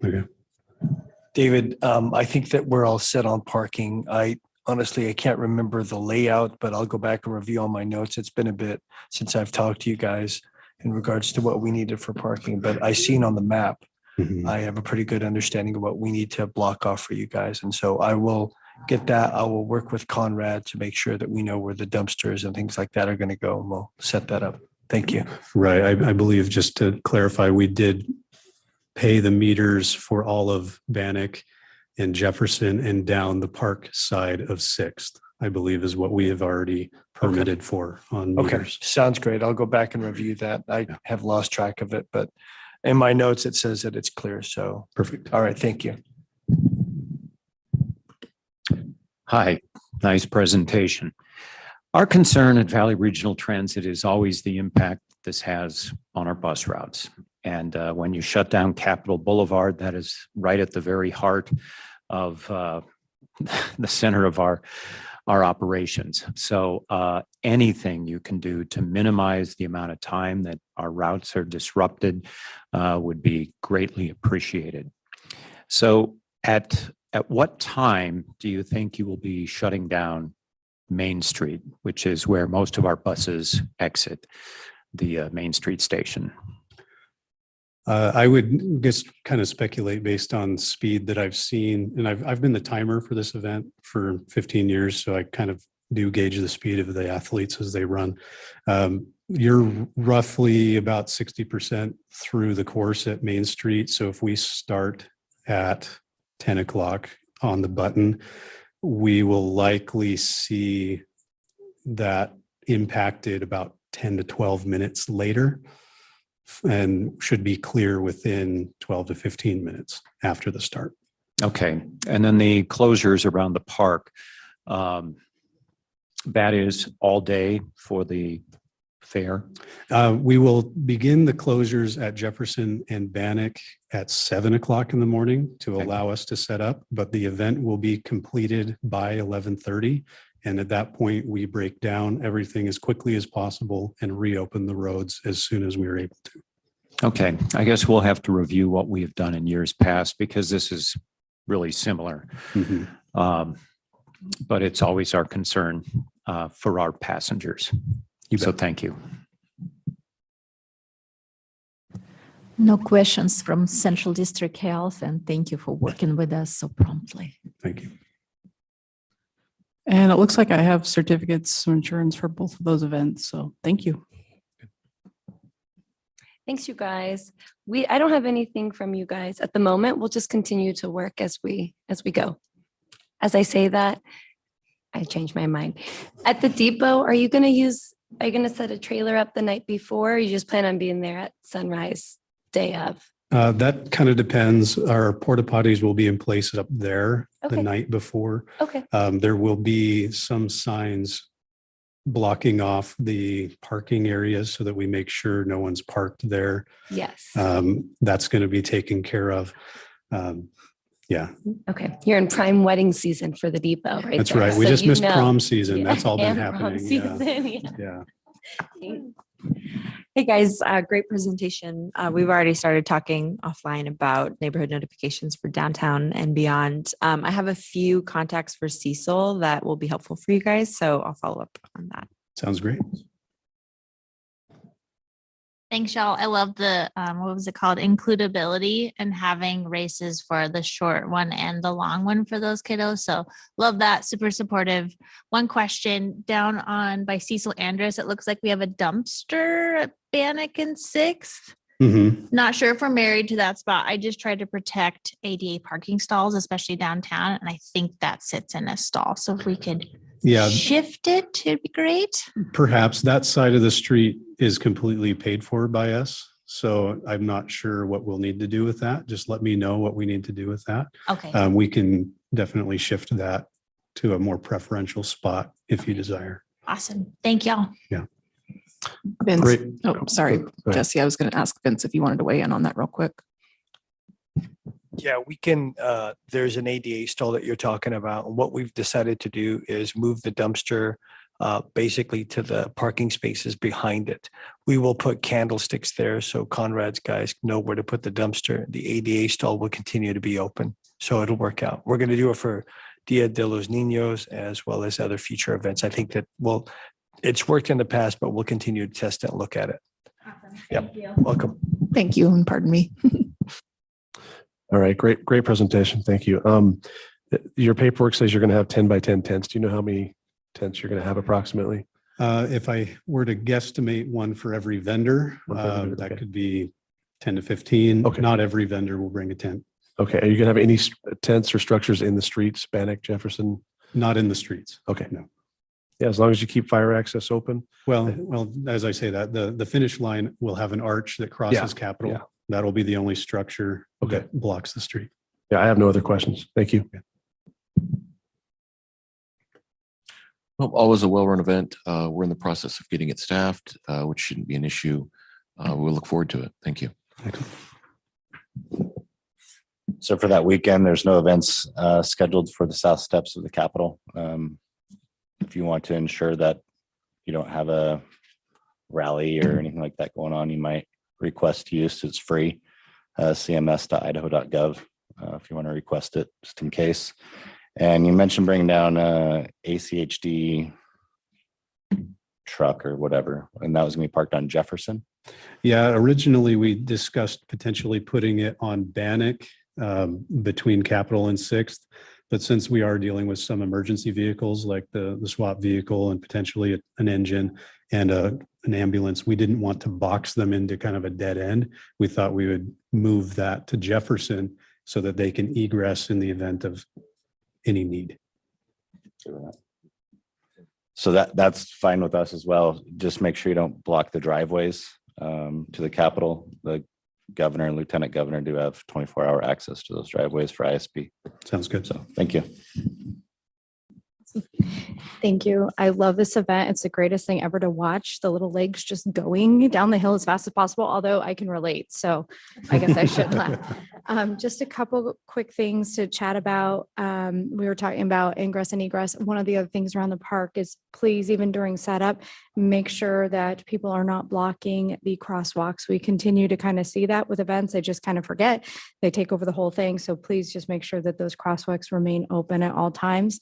Okay. David, I think that we're all set on parking. I can't remember the layout, but I'll go back and review all my notes. It's been a bit since I've talked to you guys in regards to what we needed for parking, but I seen on the map, I have a pretty good understanding of what we need to block off for you guys. And so I will get that. I will work with Conrad to make sure that we know where the dumpsters and things like that are going to go, and we'll set that up. Thank you. Right. I believe, just to clarify, we did pay the meters for all of Bannock and Jefferson and down the park side of 6th, I believe, is what we have already permitted for on meters. Okay, sounds great. I'll go back and review that. I have lost track of it, but in my notes, it says that it's clear. So perfect. All right. Thank you. Hi, nice presentation. Our concern at Valley Regional Transit is always the impact this has on our bus routes. And when you shut down Capitol Boulevard, that is right at the very heart of the center of our operations. So anything you can do to minimize the amount of time that our routes are disrupted would be greatly appreciated. So at what time do you think you will be shutting down Main Street, which is where most of our buses exit the Main Street station? I would just kind of speculate based on speed that I've seen, and I've been the timer for this event for 15 years, so I kind of do gauge the speed of the athletes as they run. You're roughly about 60% through the course at Main Street. So if we start at 10 o'clock on the button, we will likely see that impacted about 10 to 12 minutes later and should be clear within 12 to 15 minutes after the start. Okay. And then the closures around the park, that is all day for the fair? We will begin the closures at Jefferson and Bannock at 7 o'clock in the morning to allow us to set up, but the event will be completed by 11:30. And at that point, we break down everything as quickly as possible and reopen the roads as soon as we are able to. Okay. I guess we'll have to review what we have done in years past because this is really similar. But it's always our concern for our passengers. So thank you. No questions from Central District Health, and thank you for working with us so promptly. Thank you. And it looks like I have certificates of insurance for both of those events. So thank you. Thanks, you guys. I don't have anything from you guys at the moment. We'll just continue to work as we go. As I say that, I changed my mind. At the depot, are you going to set a trailer up the night before, or you just plan on being there at sunrise day of? That kind of depends. Our porta potties will be in place up there the Okay. night before. Okay. There will be some signs blocking off the parking areas so that we make sure no one's parked there. Yes. That's going to be taken care of. Yeah, Okay. You're in prime wedding season for the depot, right? that's there. right. We So just you missed know. prom season. Yeah, That's all been and prom happening. Yeah. season, yeah. Yeah. Hey guys, great presentation. We've already started talking offline about neighborhood notifications for downtown and beyond. I have a few contacts for Cecil that will be helpful for you guys, so I'll follow up on that. Sounds great. Thanks, y'all. I love the, what was it called? Includability and having races for the short one and the long one for those kiddos. So love that. Super supportive. One question down on by Cecil Andrus. It looks like we have a dumpster at Bannock and 6th. Not sure if we're married to that spot. I just tried to protect ADA parking stalls, especially downtown. And I think that sits in a stall. So if we could shift it, it'd be great. Perhaps that side of the street is completely paid for by us. So I'm not sure what we'll need to do with that. Just let me know what we need to do with that. Okay. We can definitely shift that to a more preferential spot if you desire. Awesome. Thank y'all. Yeah. Vince. Great. Oh, sorry, Jesse. I was going to ask Vince if you wanted to weigh in on that real quick. Yeah, we can, there's an ADA stall that you're talking about. And what we've decided to do is move the dumpster basically to the parking spaces behind it. We will put candlesticks there so Conrad's guys know where to put the dumpster. The ADA stall will continue to be open. So it'll work out. We're going to do it for Dia de los Niños as well as other future events. I think that, well, it's worked in the past, but we'll continue to test it and look at it. Yep. Welcome. Thank you, and pardon me. All right, great presentation. Thank you. Your paperwork says you're going to have 10 by 10 tents. Do you know how many tents you're going to have approximately? If I were to guesstimate one for every vendor, One for every vendor, that okay. could be 10 to 15. Okay. Not every vendor will bring a tent. Okay, are you going to have any tents or structures in the streets, Bannock, Jefferson? Not in the streets. Okay. No. Yeah, as long as you keep fire access open. Well, as I say that, the finish line will have an arch that crosses Capitol. yeah. That'll be the only structure Okay. that blocks the street. Yeah, I have no other questions. Thank you. Well, always a well-run event. We're in the process of getting it staffed, which shouldn't be an issue. We'll look forward to it. Thank you. So for that weekend, there's no events scheduled for the south steps of the Capitol. If you want to ensure that you don't have a rally or anything like that going on, you might request use. It's free. cms.idaho.gov if you want to request it, just in case. And you mentioned bringing down ACHD truck or whatever, and that was going to be parked on Jefferson. Yeah, originally we discussed potentially putting it on Bannock between Capitol and 6th. But since we are dealing with some emergency vehicles like the SWAT vehicle and potentially an engine and an ambulance, we didn't want to box them into kind of a dead end. We thought we would move that to Jefferson so that they can egress in the event of any need. So that's fine with us as well. Just make sure you don't block the driveways to the Capitol. The governor and lieutenant governor do have 24-hour access to those driveways for ISP. Sounds good. So thank you. Thank you. I love this event. It's the greatest thing ever to watch. The little legs just going down the hill as fast as possible, although I can relate. So I guess I should laugh. Just a couple quick things to chat about. We were talking about ingress and egress. One of the other things around the park is please, even during setup, make sure that people are not blocking the crosswalks. We continue to kind of see that with events. They just kind of forget. They take over the whole thing. So please just make sure that those crosswalks remain open at all times.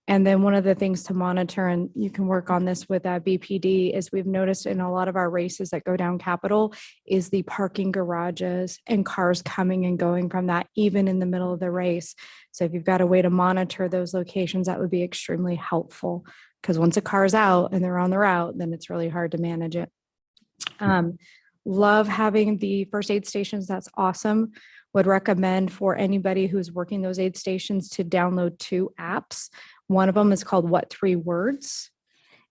And then one of the things to monitor, and you can work on this with BPD, is we've noticed in a lot of our races that go down Capitol is the parking garages and cars coming and going from that, even in the middle of the race. So if you've got a way to monitor those locations, that would be extremely helpful, because once a car's out and they're on the route, then it's really hard to manage it. Love having the first aid stations. That's awesome. Would recommend for anybody who's working those aid stations to download 2 apps. One of them is called What 3 Words.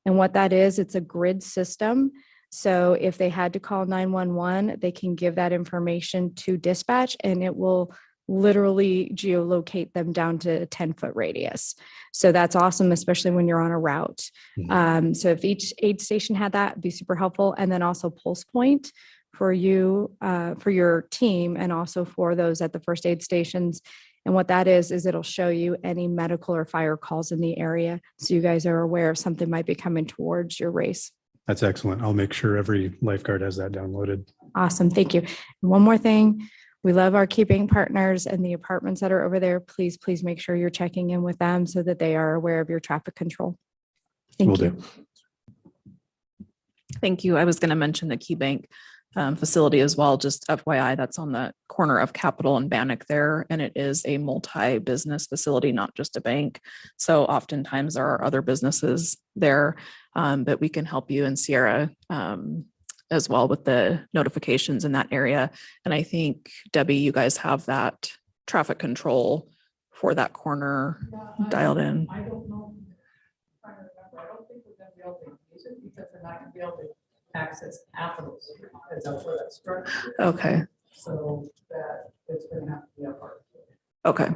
And what that is, it's a grid system. So if they had to call 911, they can give that information to dispatch and it will literally geolocate them down to a 10-foot radius. So that's awesome, especially when you're on a route. So if each aid station had that, it'd be super helpful. And then also Pulse Point for you, for your team, and also for those at the first aid stations. And what that is it'll show you any medical or fire calls in the area. So you guys are aware if something might be coming towards your race. That's excellent. I'll make sure every lifeguard has that downloaded. Awesome. Thank you. And one more thing. We love our keeping partners and the apartments that are over there. Please, please make sure you're checking in with them so that they are aware of your traffic control. Thank you. Thank you. I was going to mention the Key Bank facility as well. Just FYI, that's on the corner of Capitol and Bannock there, and it is a multi-business facility, not just a bank. So oftentimes there are other businesses there, but we can help you in Sierra as well with the notifications in that area. And I think, Debbie, you guys have that traffic control for that corner dialed in. I don't know. I don't think we're going to be able to use it because they're not going to be able to access Capitol Street because that's where that structure is. Okay. So that it's going to have to be a part. Okay.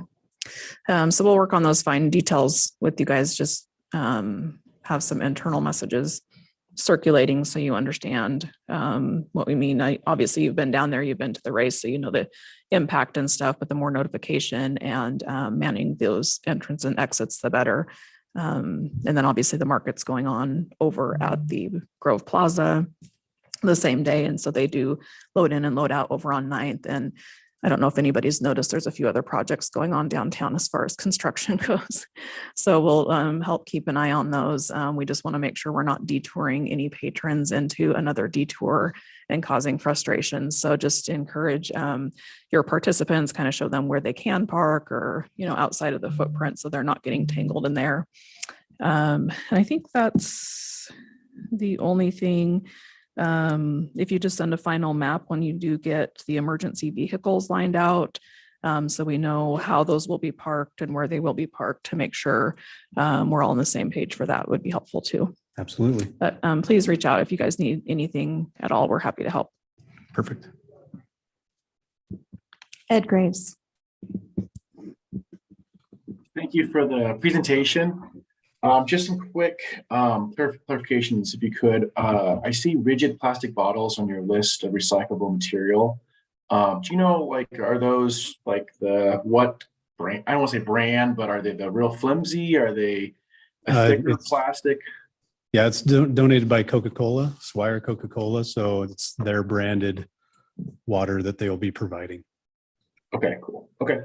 So we'll work on those fine details with you guys. Just have some internal messages circulating so you understand what we mean. Obviously you've been down there, you've been to the race, so you know the impact and stuff, but the more notification and manning those entrance and exits, the better. And then obviously the market's going on over at the Grove Plaza the same day. And so they do load in and load out over on 9th. And I don't know if anybody's noticed, there's a few other projects going on downtown as far as construction goes. So we'll help keep an eye on those. We just want to make sure we're not detouring any patrons into another detour and causing frustration. So just encourage your participants, kind of show them where they can park or, you know, outside of the footprint so they're not getting tangled in there. And I think that's the only thing. If you just send a final map when you do get the emergency vehicles lined out, so we know how those will be parked and where they will be parked to make sure we're all on the same page for that would be helpful too. Absolutely. But please reach out if you guys need anything at all. We're happy to help. Perfect. Ed Graves. Thank you for the presentation. Just some quick clarifications, if you could. I see rigid plastic bottles on your list of recyclable material. Do you know, like, are those like what brand? I don't want to say brand, but are they the real flimsy? Are they a thicker plastic? Yeah, it's donated by Coca-Cola, Swire Coca-Cola. So it's their branded water that they will be providing. Okay, cool. Okay.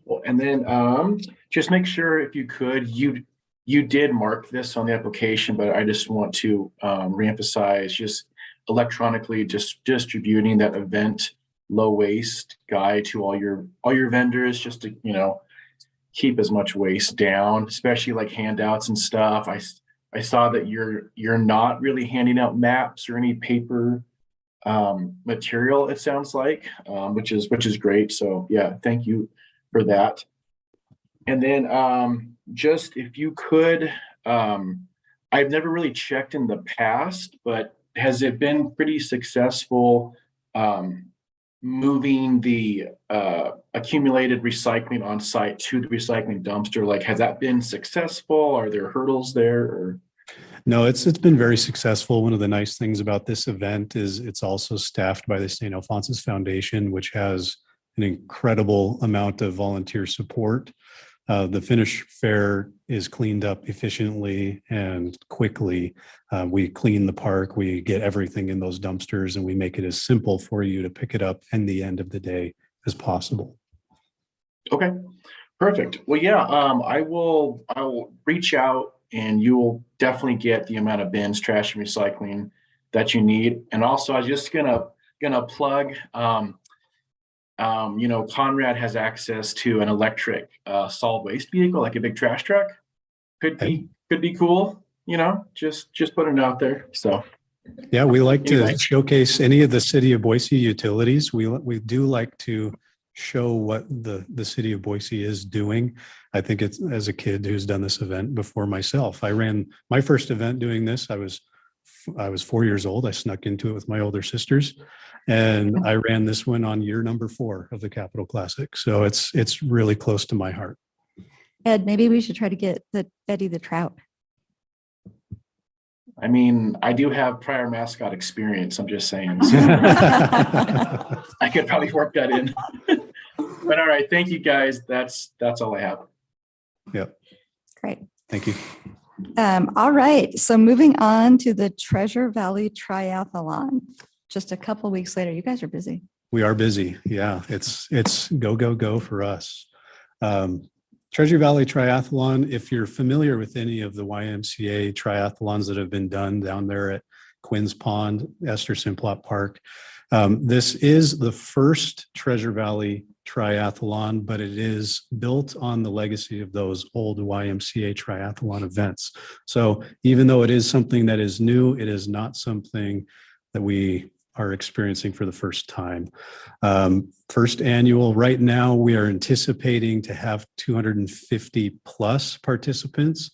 Well, and then just make sure if you could, you did mark this on the application, but I just want to reemphasize just electronically just distributing that event low waste guide to all your vendors, just to, you know, keep as much waste down, especially like handouts and stuff. I saw that you're not really handing out maps or any paper material, it sounds like, which is great. So yeah, thank you for that. And then just if you could, I've never really checked in the past, but has it been pretty successful moving the accumulated recycling on site to the recycling dumpster? Like, has that been successful? Are there hurdles there? Or? No, it's been very successful. One of the nice things about this event is it's also staffed by the St. Alphonsus Foundation, which has an incredible amount of volunteer support. The finish fair is cleaned up efficiently and quickly. We clean the park, we get everything in those dumpsters, and we make it as simple for you to pick it up in the end of the day as possible. Okay, perfect. Well, yeah, I will reach out, and you will definitely get the amount of bins, trash, and recycling that you need. And also, I was just gonna plug. Conrad has access to an electric solid waste vehicle, like a big trash truck. Could be cool. Just putting it out there. So yeah, we like Anyway. to showcase any of the city of Boise utilities. We do like to show what the city of Boise is doing. I think it's, as a kid who's done this event before myself, I ran my first event doing this. I was 4 years old. I snuck into it with my older sisters, and I ran this one on year number 4 of the Capitol Classic. So it's really close to my heart. Ed, maybe we should try to get Betty the Trout. I mean, I do have prior mascot experience. I'm just saying. So I could probably work that in. But all right, thank you guys. That's all I have. Yep. Great. Thank you. All right. So moving on to the Treasure Valley Triathlon. Just a couple weeks later. You guys are busy. We are busy. Yeah, it's go, go, go for us. Treasure Valley Triathlon, if you're familiar with any of the YMCA triathlons that have been done down there at Quinn's Pond, Esther Simplot Park, this is the first Treasure Valley Triathlon, but it is built on the legacy of those old YMCA triathlon events. So even though it is something that is new, it is not something that we are experiencing for the first time. First annual, right now we are anticipating to have 250 plus participants.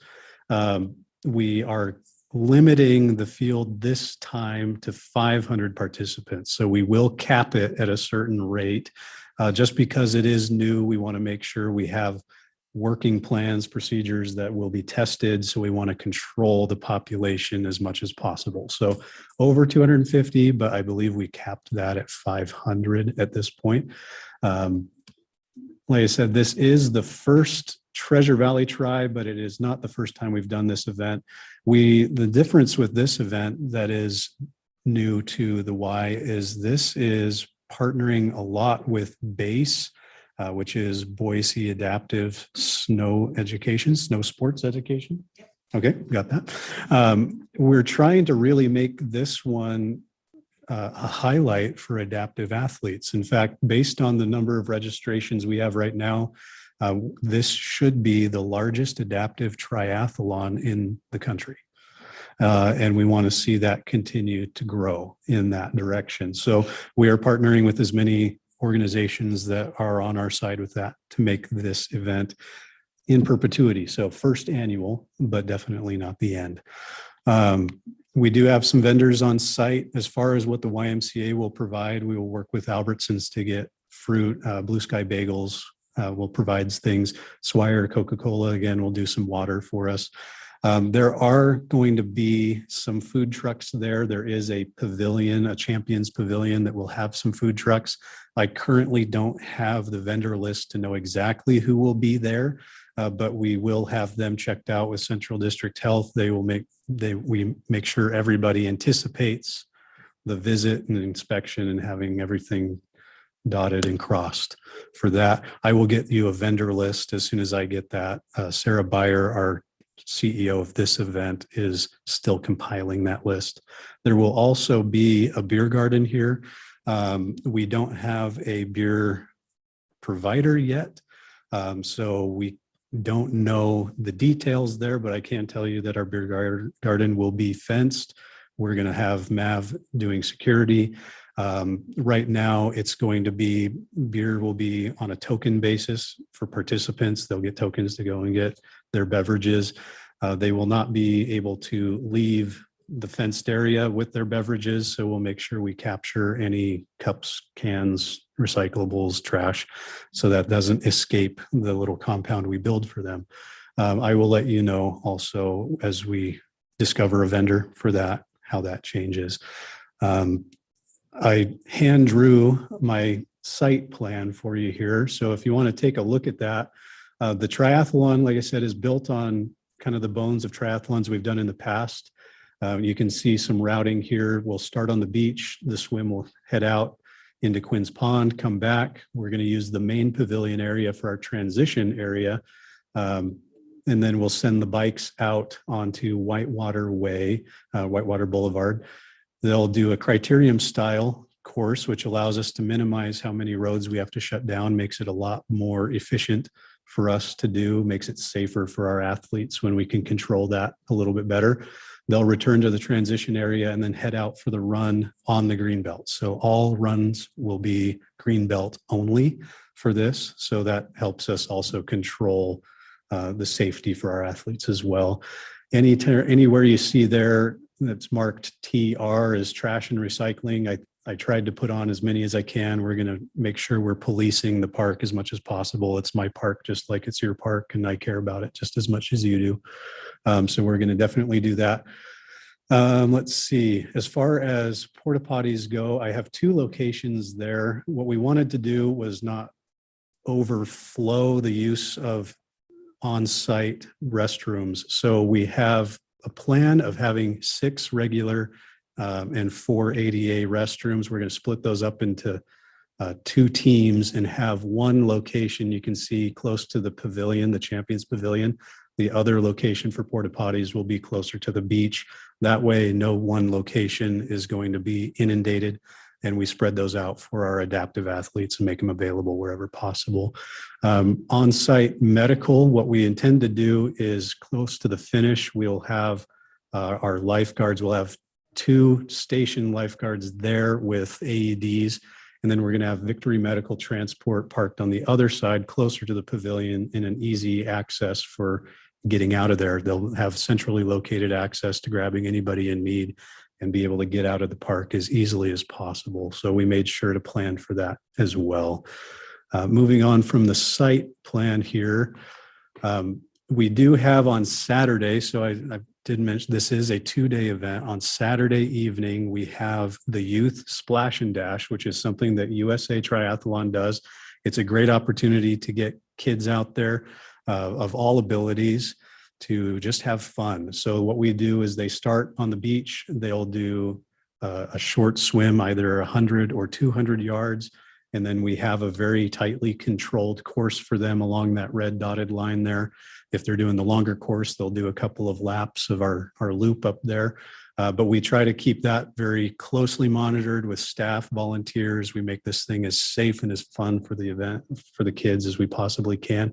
We are limiting the field this time to 500 participants. So we will cap it at a certain rate. Just because it is new, we want to make sure we have working plans, procedures that will be tested. So we want to control the population as much as possible. So over 250, but I believe we capped that at 500 at this point. Like I said, this is the first Treasure Valley Tri, but it is not the first time we've done this event. The difference with this event that is new to the Y is this is partnering a lot with BASE, which is Boise Adaptive Snow Education, Snow Sports Education. Okay, got that. We're trying to really make this one a highlight for adaptive athletes. In fact, based on the number of registrations we have right now, this should be the largest adaptive triathlon in the country. And we want to see that continue to grow in that direction. So we are partnering with as many organizations that are on our side with that to make this event in perpetuity. So first annual, but definitely not the end. We do have some vendors on site. As far as what the YMCA will provide, we will work with Albertsons to get fruit. Blue Sky Bagels will provide things. Swire Coca-Cola, again, will do some water for us. There are going to be some food trucks there. There is a pavilion, a Champions Pavilion that will have some food trucks. I currently don't have the vendor list to know exactly who will be there, but we will have them checked out with Central District Health. We make sure everybody anticipates the visit and inspection and having everything dotted and crossed for that. I will get you a vendor list as soon as I get that. Sarah Beyer, our CEO of this event, is still compiling that list. There will also be a beer garden here. We don't have a beer provider yet, so we don't know the details there, but I can tell you that our beer garden will be fenced. We're going to have Mav doing security. Right now, it's going to be, beer will be on a token basis for participants. They'll get tokens to go and get their beverages. They will not be able to leave the fenced area with their beverages. So we'll make sure we capture any cups, cans, recyclables, trash, so that doesn't escape the little compound we build for them. I will let you know also as we discover a vendor for that, how that changes. I hand drew my site plan for you here. So if you want to take a look at that, the triathlon, like I said, is built on kind of the bones of triathlons we've done in the past. You can see some routing here. We'll start on the beach. The swim will head out into Quinn's Pond, come back. We're going to use the main pavilion area for our transition area. And then we'll send the bikes out onto Whitewater Way, Whitewater Boulevard. They'll do a criterium style course, which allows us to minimize how many roads we have to shut down, makes it a lot more efficient for us to do, makes it safer for our athletes when we can control that a little bit better. They'll return to the transition area and then head out for the run on the Greenbelt. So all runs will be Greenbelt only for this. So that helps us also control the safety for our athletes as well. Anywhere you see there that's marked TR as trash and recycling, I tried to put on as many as I can. We're going to make sure we're policing the park as much as possible. It's my park, just like it's your park, and I care about it just as much as you do. So we're going to definitely do that. Let's see, as far as porta potties go, I have 2 locations there. What we wanted to do was not overflow the use of on-site restrooms. So we have a plan of having 6 regular and 4 ADA restrooms. We're going to split those up into 2 teams and have one location you can see close to the pavilion, the Champions Pavilion. The other location for porta potties will be closer to the beach. That way, no one location is going to be inundated, and we spread those out for our adaptive athletes and make them available wherever possible. On-site medical, what we intend to do is close to the finish, we'll have our lifeguards, we'll have 2 station lifeguards there with AEDs, and then we're going to have Victory Medical Transport parked on the other side closer to the pavilion in an easy access for getting out of there. They'll have centrally located access to grabbing anybody in need and be able to get out of the park as easily as possible. So we made sure to plan for that as well. Moving on from the site plan here, we do have on Saturday, so I did mention this is a 2-day event. On Saturday evening, we have the Youth Splash and Dash, which is something that USA Triathlon does. It's a great opportunity to get kids out there of all abilities to just have fun. So what we do is they start on the beach. They'll do a short swim, either 100 or 200 yards. And then we have a very tightly controlled course for them along that red dotted line there. If they're doing the longer course, they'll do a couple of laps of our loop up there. But we try to keep that very closely monitored with staff, volunteers. We make this thing as safe and as fun for the event, for the kids as we possibly can.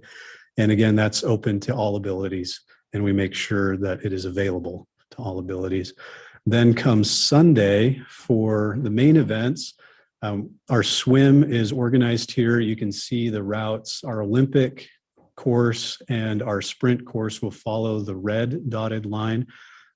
And again, that's open to all abilities, and we make sure that it is available to all abilities. Then comes Sunday for the main events. Our swim is organized here. You can see the routes. Our Olympic course and our sprint course will follow the red dotted line.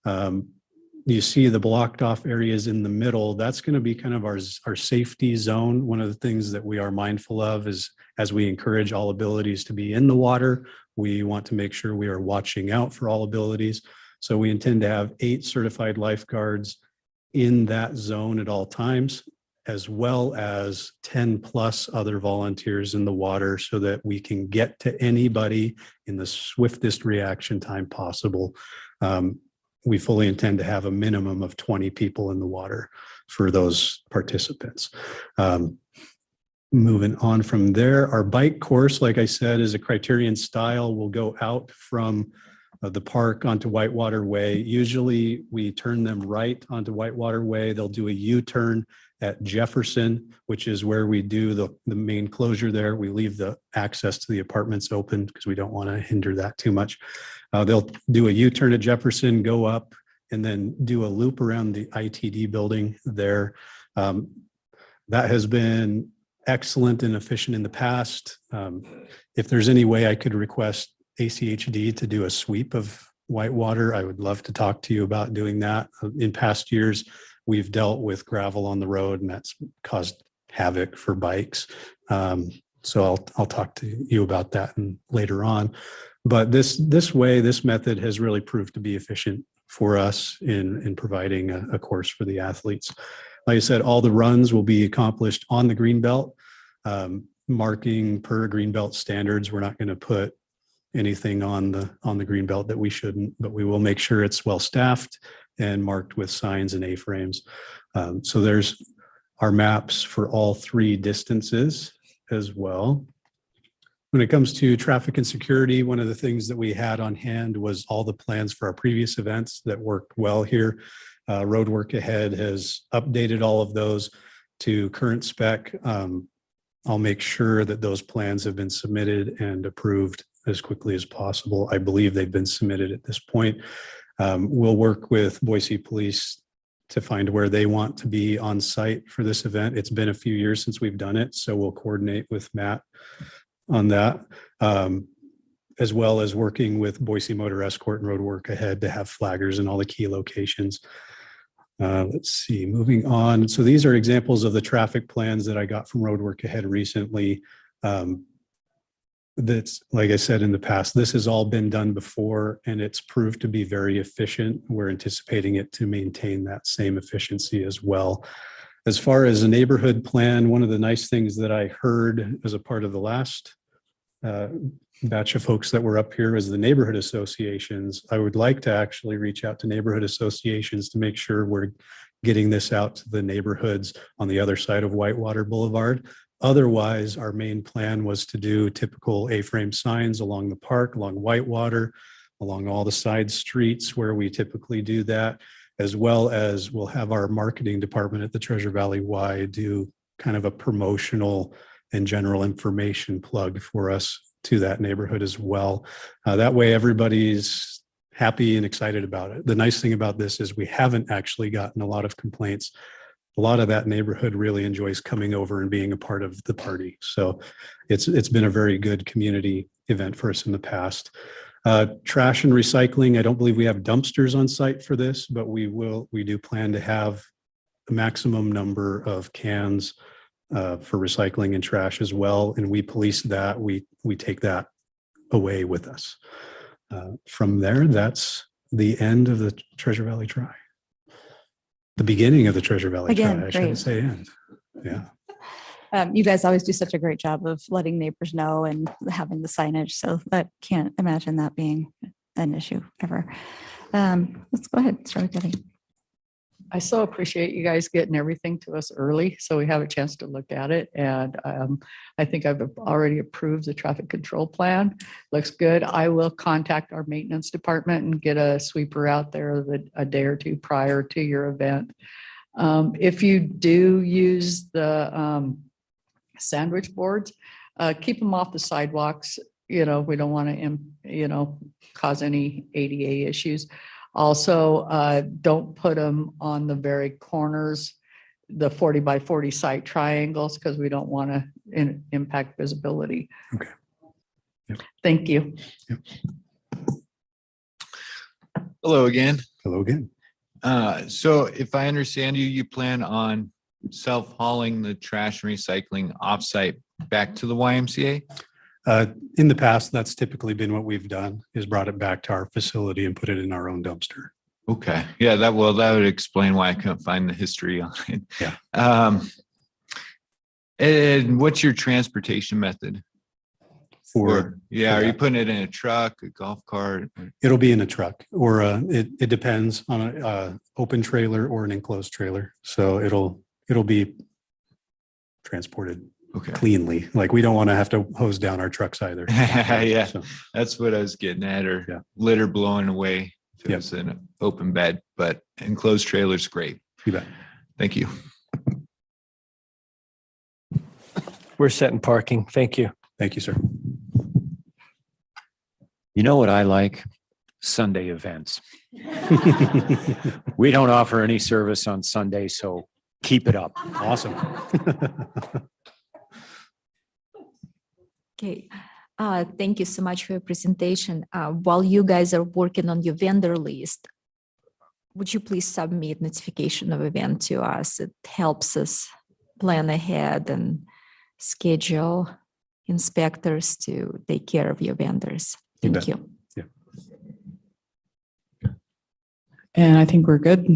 You see the blocked off areas in the middle. That's going to be kind of our safety zone. One of the things that we are mindful of is as we encourage all abilities to be in the water, we want to make sure we are watching out for all abilities. So we intend to have 8 certified lifeguards in that zone at all times, as well as 10 plus other volunteers in the water so that we can get to anybody in the swiftest reaction time possible. We fully intend to have a minimum of 20 people in the water for those participants. Moving on from there, our bike course, like I said, is a criterion style. We'll go out from the park onto Whitewater Way. Usually we turn them right onto Whitewater Way. They'll do a U-turn at Jefferson, which is where we do the main closure there. We leave the access to the apartments open because we don't want to hinder that too much. They'll do a U-turn at Jefferson, go up, and then do a loop around the ITD building there. That has been excellent and efficient in the past. If there's any way I could request ACHD to do a sweep of Whitewater, I would love to talk to you about doing that. In past years, we've dealt with gravel on the road and that's caused havoc for bikes. So I'll talk to you about that later on. But this method has really proved to be efficient for us in providing a course for the athletes. Like I said, all the runs will be accomplished on the Greenbelt, marking per Greenbelt standards. We're not going to put anything on the Greenbelt that we shouldn't, but we will make sure it's well staffed and marked with signs and A-frames. So there's our maps for all 3 distances as well. When it comes to traffic and security, one of the things that we had on hand was all the plans for our previous events that worked well here. Road Work Ahead has updated all of those to current spec. I'll make sure that those plans have been submitted and approved as quickly as possible. I believe they've been submitted at this point. We'll work with Boise Police to find where they want to be on site for this event. It's been a few years since we've done it, so we'll coordinate with Matt on that, as well as working with Boise Motor Escort and Road Work Ahead to have flaggers in all the key locations. Let's see, moving on. So these are examples of the traffic plans that I got from Road Work Ahead recently. That's, like I said in the past, this has all been done before and it's proved to be very efficient. We're anticipating it to maintain that same efficiency as well. As far as a neighborhood plan, one of the nice things that I heard as a part of the last batch of folks that were up here is the neighborhood associations. I would like to actually reach out to neighborhood associations to make sure we're getting this out to the neighborhoods on the other side of Whitewater Boulevard. Otherwise, our main plan was to do typical A-frame signs along the park, along Whitewater, along all the side streets where we typically do that, as well as we'll have our marketing department at the Treasure Valley Y do kind of a promotional and general information plug for us to that neighborhood as well. That way everybody's happy and excited about it. The nice thing about this is we haven't actually gotten a lot of complaints. A lot of that neighborhood really enjoys coming over and being a part of the party. So it's been a very good community event for us in the past. Trash and recycling, I don't believe we have dumpsters on site for this, but we do plan to have a maximum number of cans for recycling and trash as well. And we police that, we take that away with us. From there, that's the end of the Treasure Valley Try. The beginning of the Treasure Valley Again, Try, I shouldn't great. say end. Yeah. You guys always do such a great job of letting neighbors know and having the signage. So I can't imagine that being an issue ever. Let's go ahead, start with Debbie. I so appreciate you guys getting everything to us early so we have a chance to look at it. And I think I've already approved the traffic control plan. Looks good. I will contact our maintenance department and get a sweeper out there a day or two prior to your event. If you do use the sandwich boards, keep them off the sidewalks. We don't want to, cause any ADA issues. Also, don't put them on the very corners, the 40 by 40 site triangles, because we don't want to impact visibility. Okay. Yep. Thank you. Yep. Hello again. Hello again. So if I understand you, you plan on self-hauling the trash and recycling offsite back to the YMCA? In the past, that's typically been what we've done, is brought it back to our facility and put it in our own dumpster. Okay. Yeah, that would explain why I couldn't find the history on it. Yeah. And what's your transportation method? Are you putting it in a truck, a golf cart? It'll be in a truck, or it depends on a open trailer or an enclosed trailer. So it'll be transported cleanly. Like, we don't want to have to hose down our trucks either. Yeah, So, that's what I was getting at, or litter blowing away if it's in an open bed, but enclosed trailer's great. You bet. Thank you. We're set in parking. Thank you. Thank you, sir. You know what I like? Sunday events. We don't offer any service on Sunday, so Keep it up. Awesome. Okay. Thank you so much for your presentation. While you guys are working on your vendor list, would you please submit notification of event to us? It helps us plan ahead and schedule inspectors to take care of your vendors. You Thank bet. you. And I think we're good.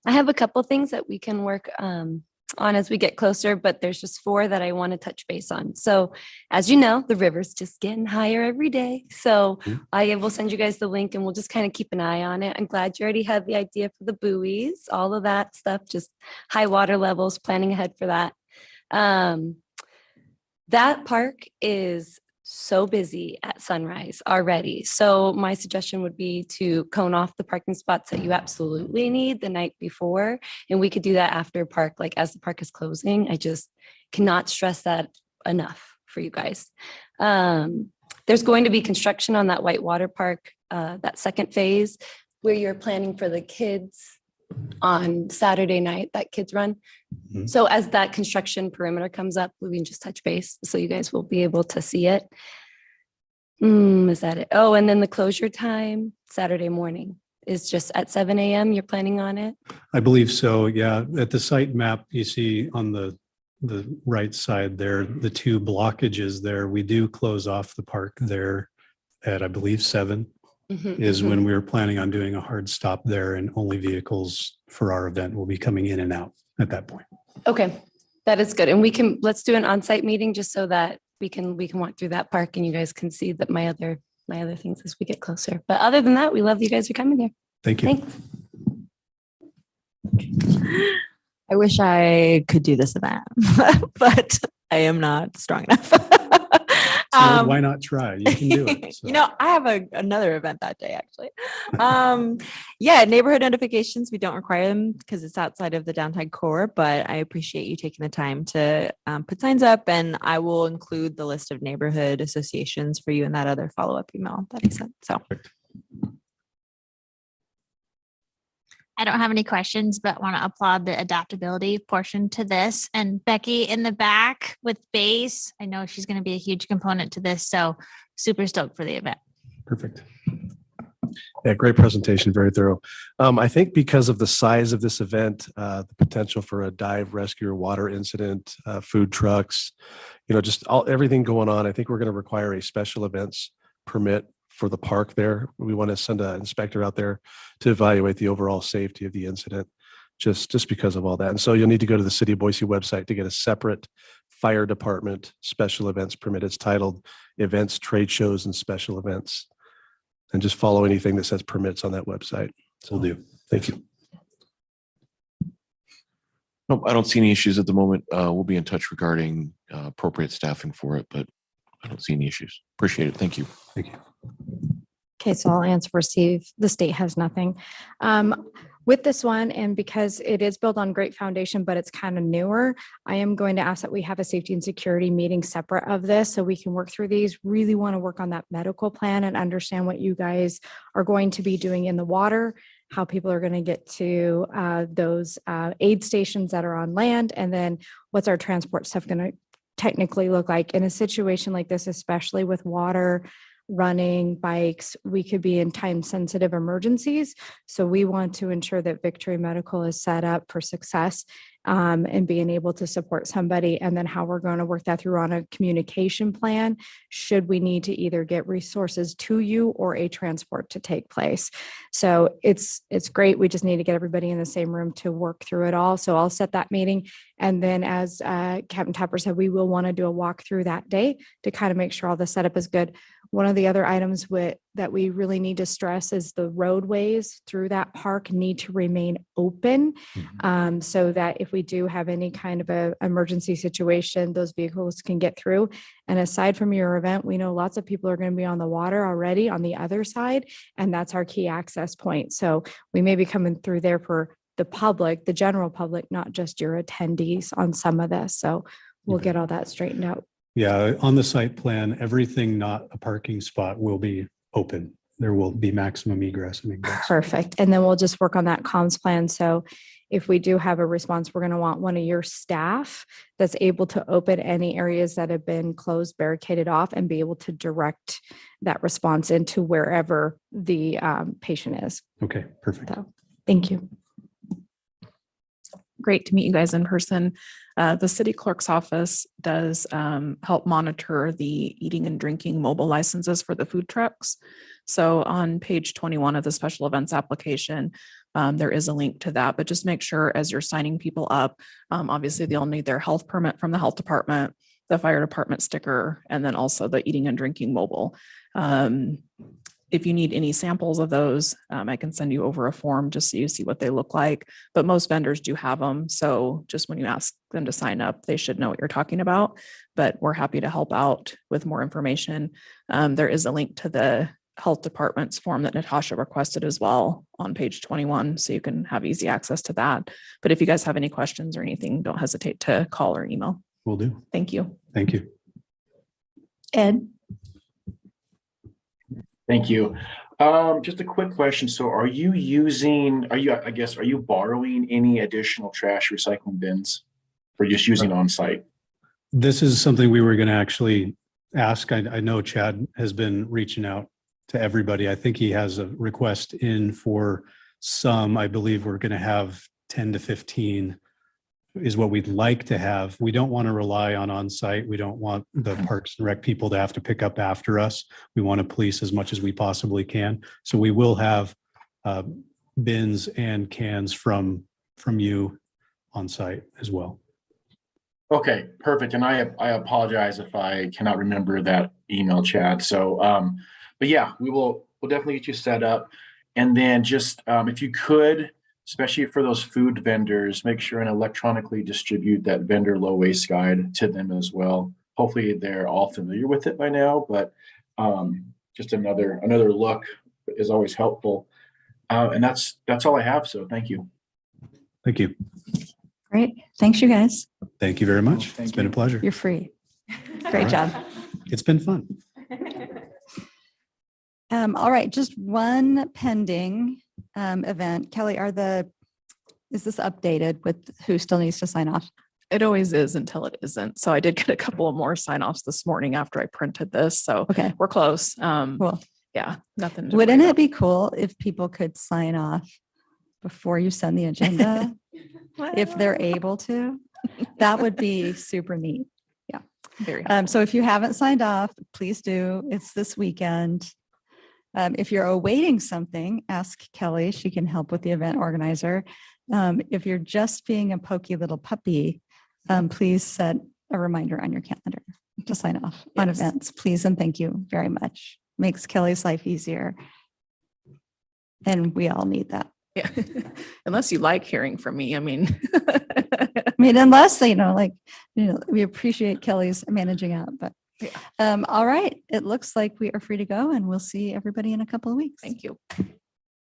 I have a couple things that we can work on as we get closer, but there's just 4 that I want to touch base on. So as you know, the river's just getting higher every day. So I will send you guys the link and we'll just kind of keep an eye on it. I'm glad you already had the idea for the buoys, all of that stuff, just high water levels, planning ahead for that. That park is so busy at sunrise already. So my suggestion would be to cone off the parking spots that you absolutely need the night before. And we could do that after park, like as the park is closing. I just cannot stress that enough for you guys. There's going to be construction on that whitewater park, that second phase where you're planning for the kids on Saturday night, that kids run. So as that construction perimeter comes up, we can just touch base so you guys will be able to see it. Is that it? Oh, and then the closure time, Saturday morning is just at 7 a.m. You're planning on it? I believe so. Yeah. At the site map, you see on the right side there, the 2 blockages there. We do close off the park there at, I believe, 7 is when we were planning on doing a hard stop there, and only vehicles for our event will be coming in and out at that point. Okay, that is good. And let's do an on-site meeting just so that we can walk through that park and you guys can see that my other things as we get closer. But other than that, we love you guys for coming here. Thank you. Thanks. I wish I could do this event, but I am not strong enough. So why not try? You can do it. So. You know, I have another event that day, actually. Yeah, neighborhood notifications, we don't require them because it's outside of the downtown core, but I appreciate you taking the time to put signs up, and I will include the list of neighborhood associations for you in that other follow-up email that I sent. So. I don't have any questions, but want to applaud the adaptability portion to this. And Becky in the back with bass, I know she's going to be a huge component to this. So super stoked for the event. Perfect. Yeah, great presentation, very thorough. I think because of the size of this event, the potential for a dive, rescue, or water incident, food trucks, just everything going on, I think we're going to require a special events permit for the park there. We want to send an inspector out there to evaluate the overall safety of the incident, just because of all that. And so you'll need to go to the City of Boise website to get a separate fire department special events permit. It's titled Events, Trade Shows, and Special Events. And just follow anything that says permits on that website. So Will do. Thank you. Nope, I don't see any issues at the moment. We'll be in touch regarding appropriate staffing for it, but I don't see any issues. Appreciate it. Thank you. Thank you. Okay, so I'll answer for Steve. The state has nothing. With this one, and because it is built on great foundation, but it's kind of newer, I am going to ask that we have a safety and security meeting separate of this so we can work through these. Really want to work on that medical plan and understand what you guys are going to be doing in the water, how people are going to get to those aid stations that are on land, and then what's our transport stuff going to technically look like in a situation like this, especially with water, running, bikes. We could be in time sensitive emergencies. So we want to ensure that Victory Medical is set up for success and being able to support somebody, and then how we're going to work that through on a communication plan should we need to either get resources to you or a transport to take place. So it's great. We just need to get everybody in the same room to work through it all. So I'll set that meeting. And then as Captain Tapper said, we will want to do a walkthrough that day to kind of make sure all the setup is good. One of the other items that we really need to stress is the roadways through that park need to remain open so that if we do have any kind of a emergency situation, those vehicles can get through. And aside from your event, we know lots of people are going to be on the water already on the other side, and that's our key access point. So we may be coming through there for the public, the general public, not just your attendees on some of this. So we'll get all that straightened out. Yeah, on the site plan, everything not a parking spot will be open. there will be maximum egress and egress. Perfect. And then we'll just work on that comms plan. So if we do have a response, we're going to want one of your staff that's able to open any areas that have been closed, barricaded off, and be able to direct that response into wherever the patient is. Okay, perfect. So, thank you. Great to meet you guys in person. The city clerk's office does help monitor the eating and drinking mobile licenses for the food trucks. So on page 21 of the special events application, there is a link to that, but just make sure as you're signing people up, obviously they'll need their health permit from the health department, the fire department sticker, and then also the eating and drinking mobile. If you need any samples of those, I can send you over a form just so you see what they look like. But most vendors do have them. So just when you ask them to sign up, they should know what you're talking about. But we're happy to help out with more information. There is a link to the health department's form that Natasha requested as well on page 21. So you can have easy access to that. But if you guys have any questions or anything, don't hesitate to call or email. Will do. Thank you. Thank you. Ed? Thank you. Just a quick question. So are you borrowing any additional trash recycling bins or just using on site? This is something we were going to actually ask. I know Chad has been reaching out to everybody. I think he has a request in for some. I believe we're going to have 10 to 15 is what we'd like to have. We don't want to rely on site. We don't want the Parks and Rec people to have to pick up after us. We want to police as much as we possibly can. So we will have bins and cans from you on site as well. Okay, perfect. And I apologize if I cannot remember that email, Chad. So, but yeah, we'll definitely get you set up. And then just if you could, especially for those food vendors, make sure and electronically distribute that vendor low waste guide to them as well. Hopefully they're all familiar with it by now, but just another look is always helpful. And that's all I have. So thank you. Thank you. Great. Thanks, you guys. Thank you very much. It's been a pleasure. You're free. Great job. It's been fun. All right, just one pending event. Kelly, is this updated with who still needs to sign off? It always is until it isn't. So I did get a couple of more sign-offs this morning after I printed this. So okay, we're close. Cool. Yeah, nothing. to Wouldn't worry it be cool if people could sign off before you send the agenda? If they're able to? That would be super neat. Yeah. Very So if you haven't signed off, please do. It's this weekend. If you're awaiting something, ask Kelly. She can help with the event organizer. If you're just being a pokey little puppy, please set a reminder on your calendar to sign off on Yes. events, please. And thank you very much. Makes Kelly's life easier. And we all need that. Yeah. Unless you like hearing from me. I mean, I mean, unless they we appreciate Kelly's managing out, but all right. It looks like we are free to go and we'll see everybody in a couple of weeks. thank you.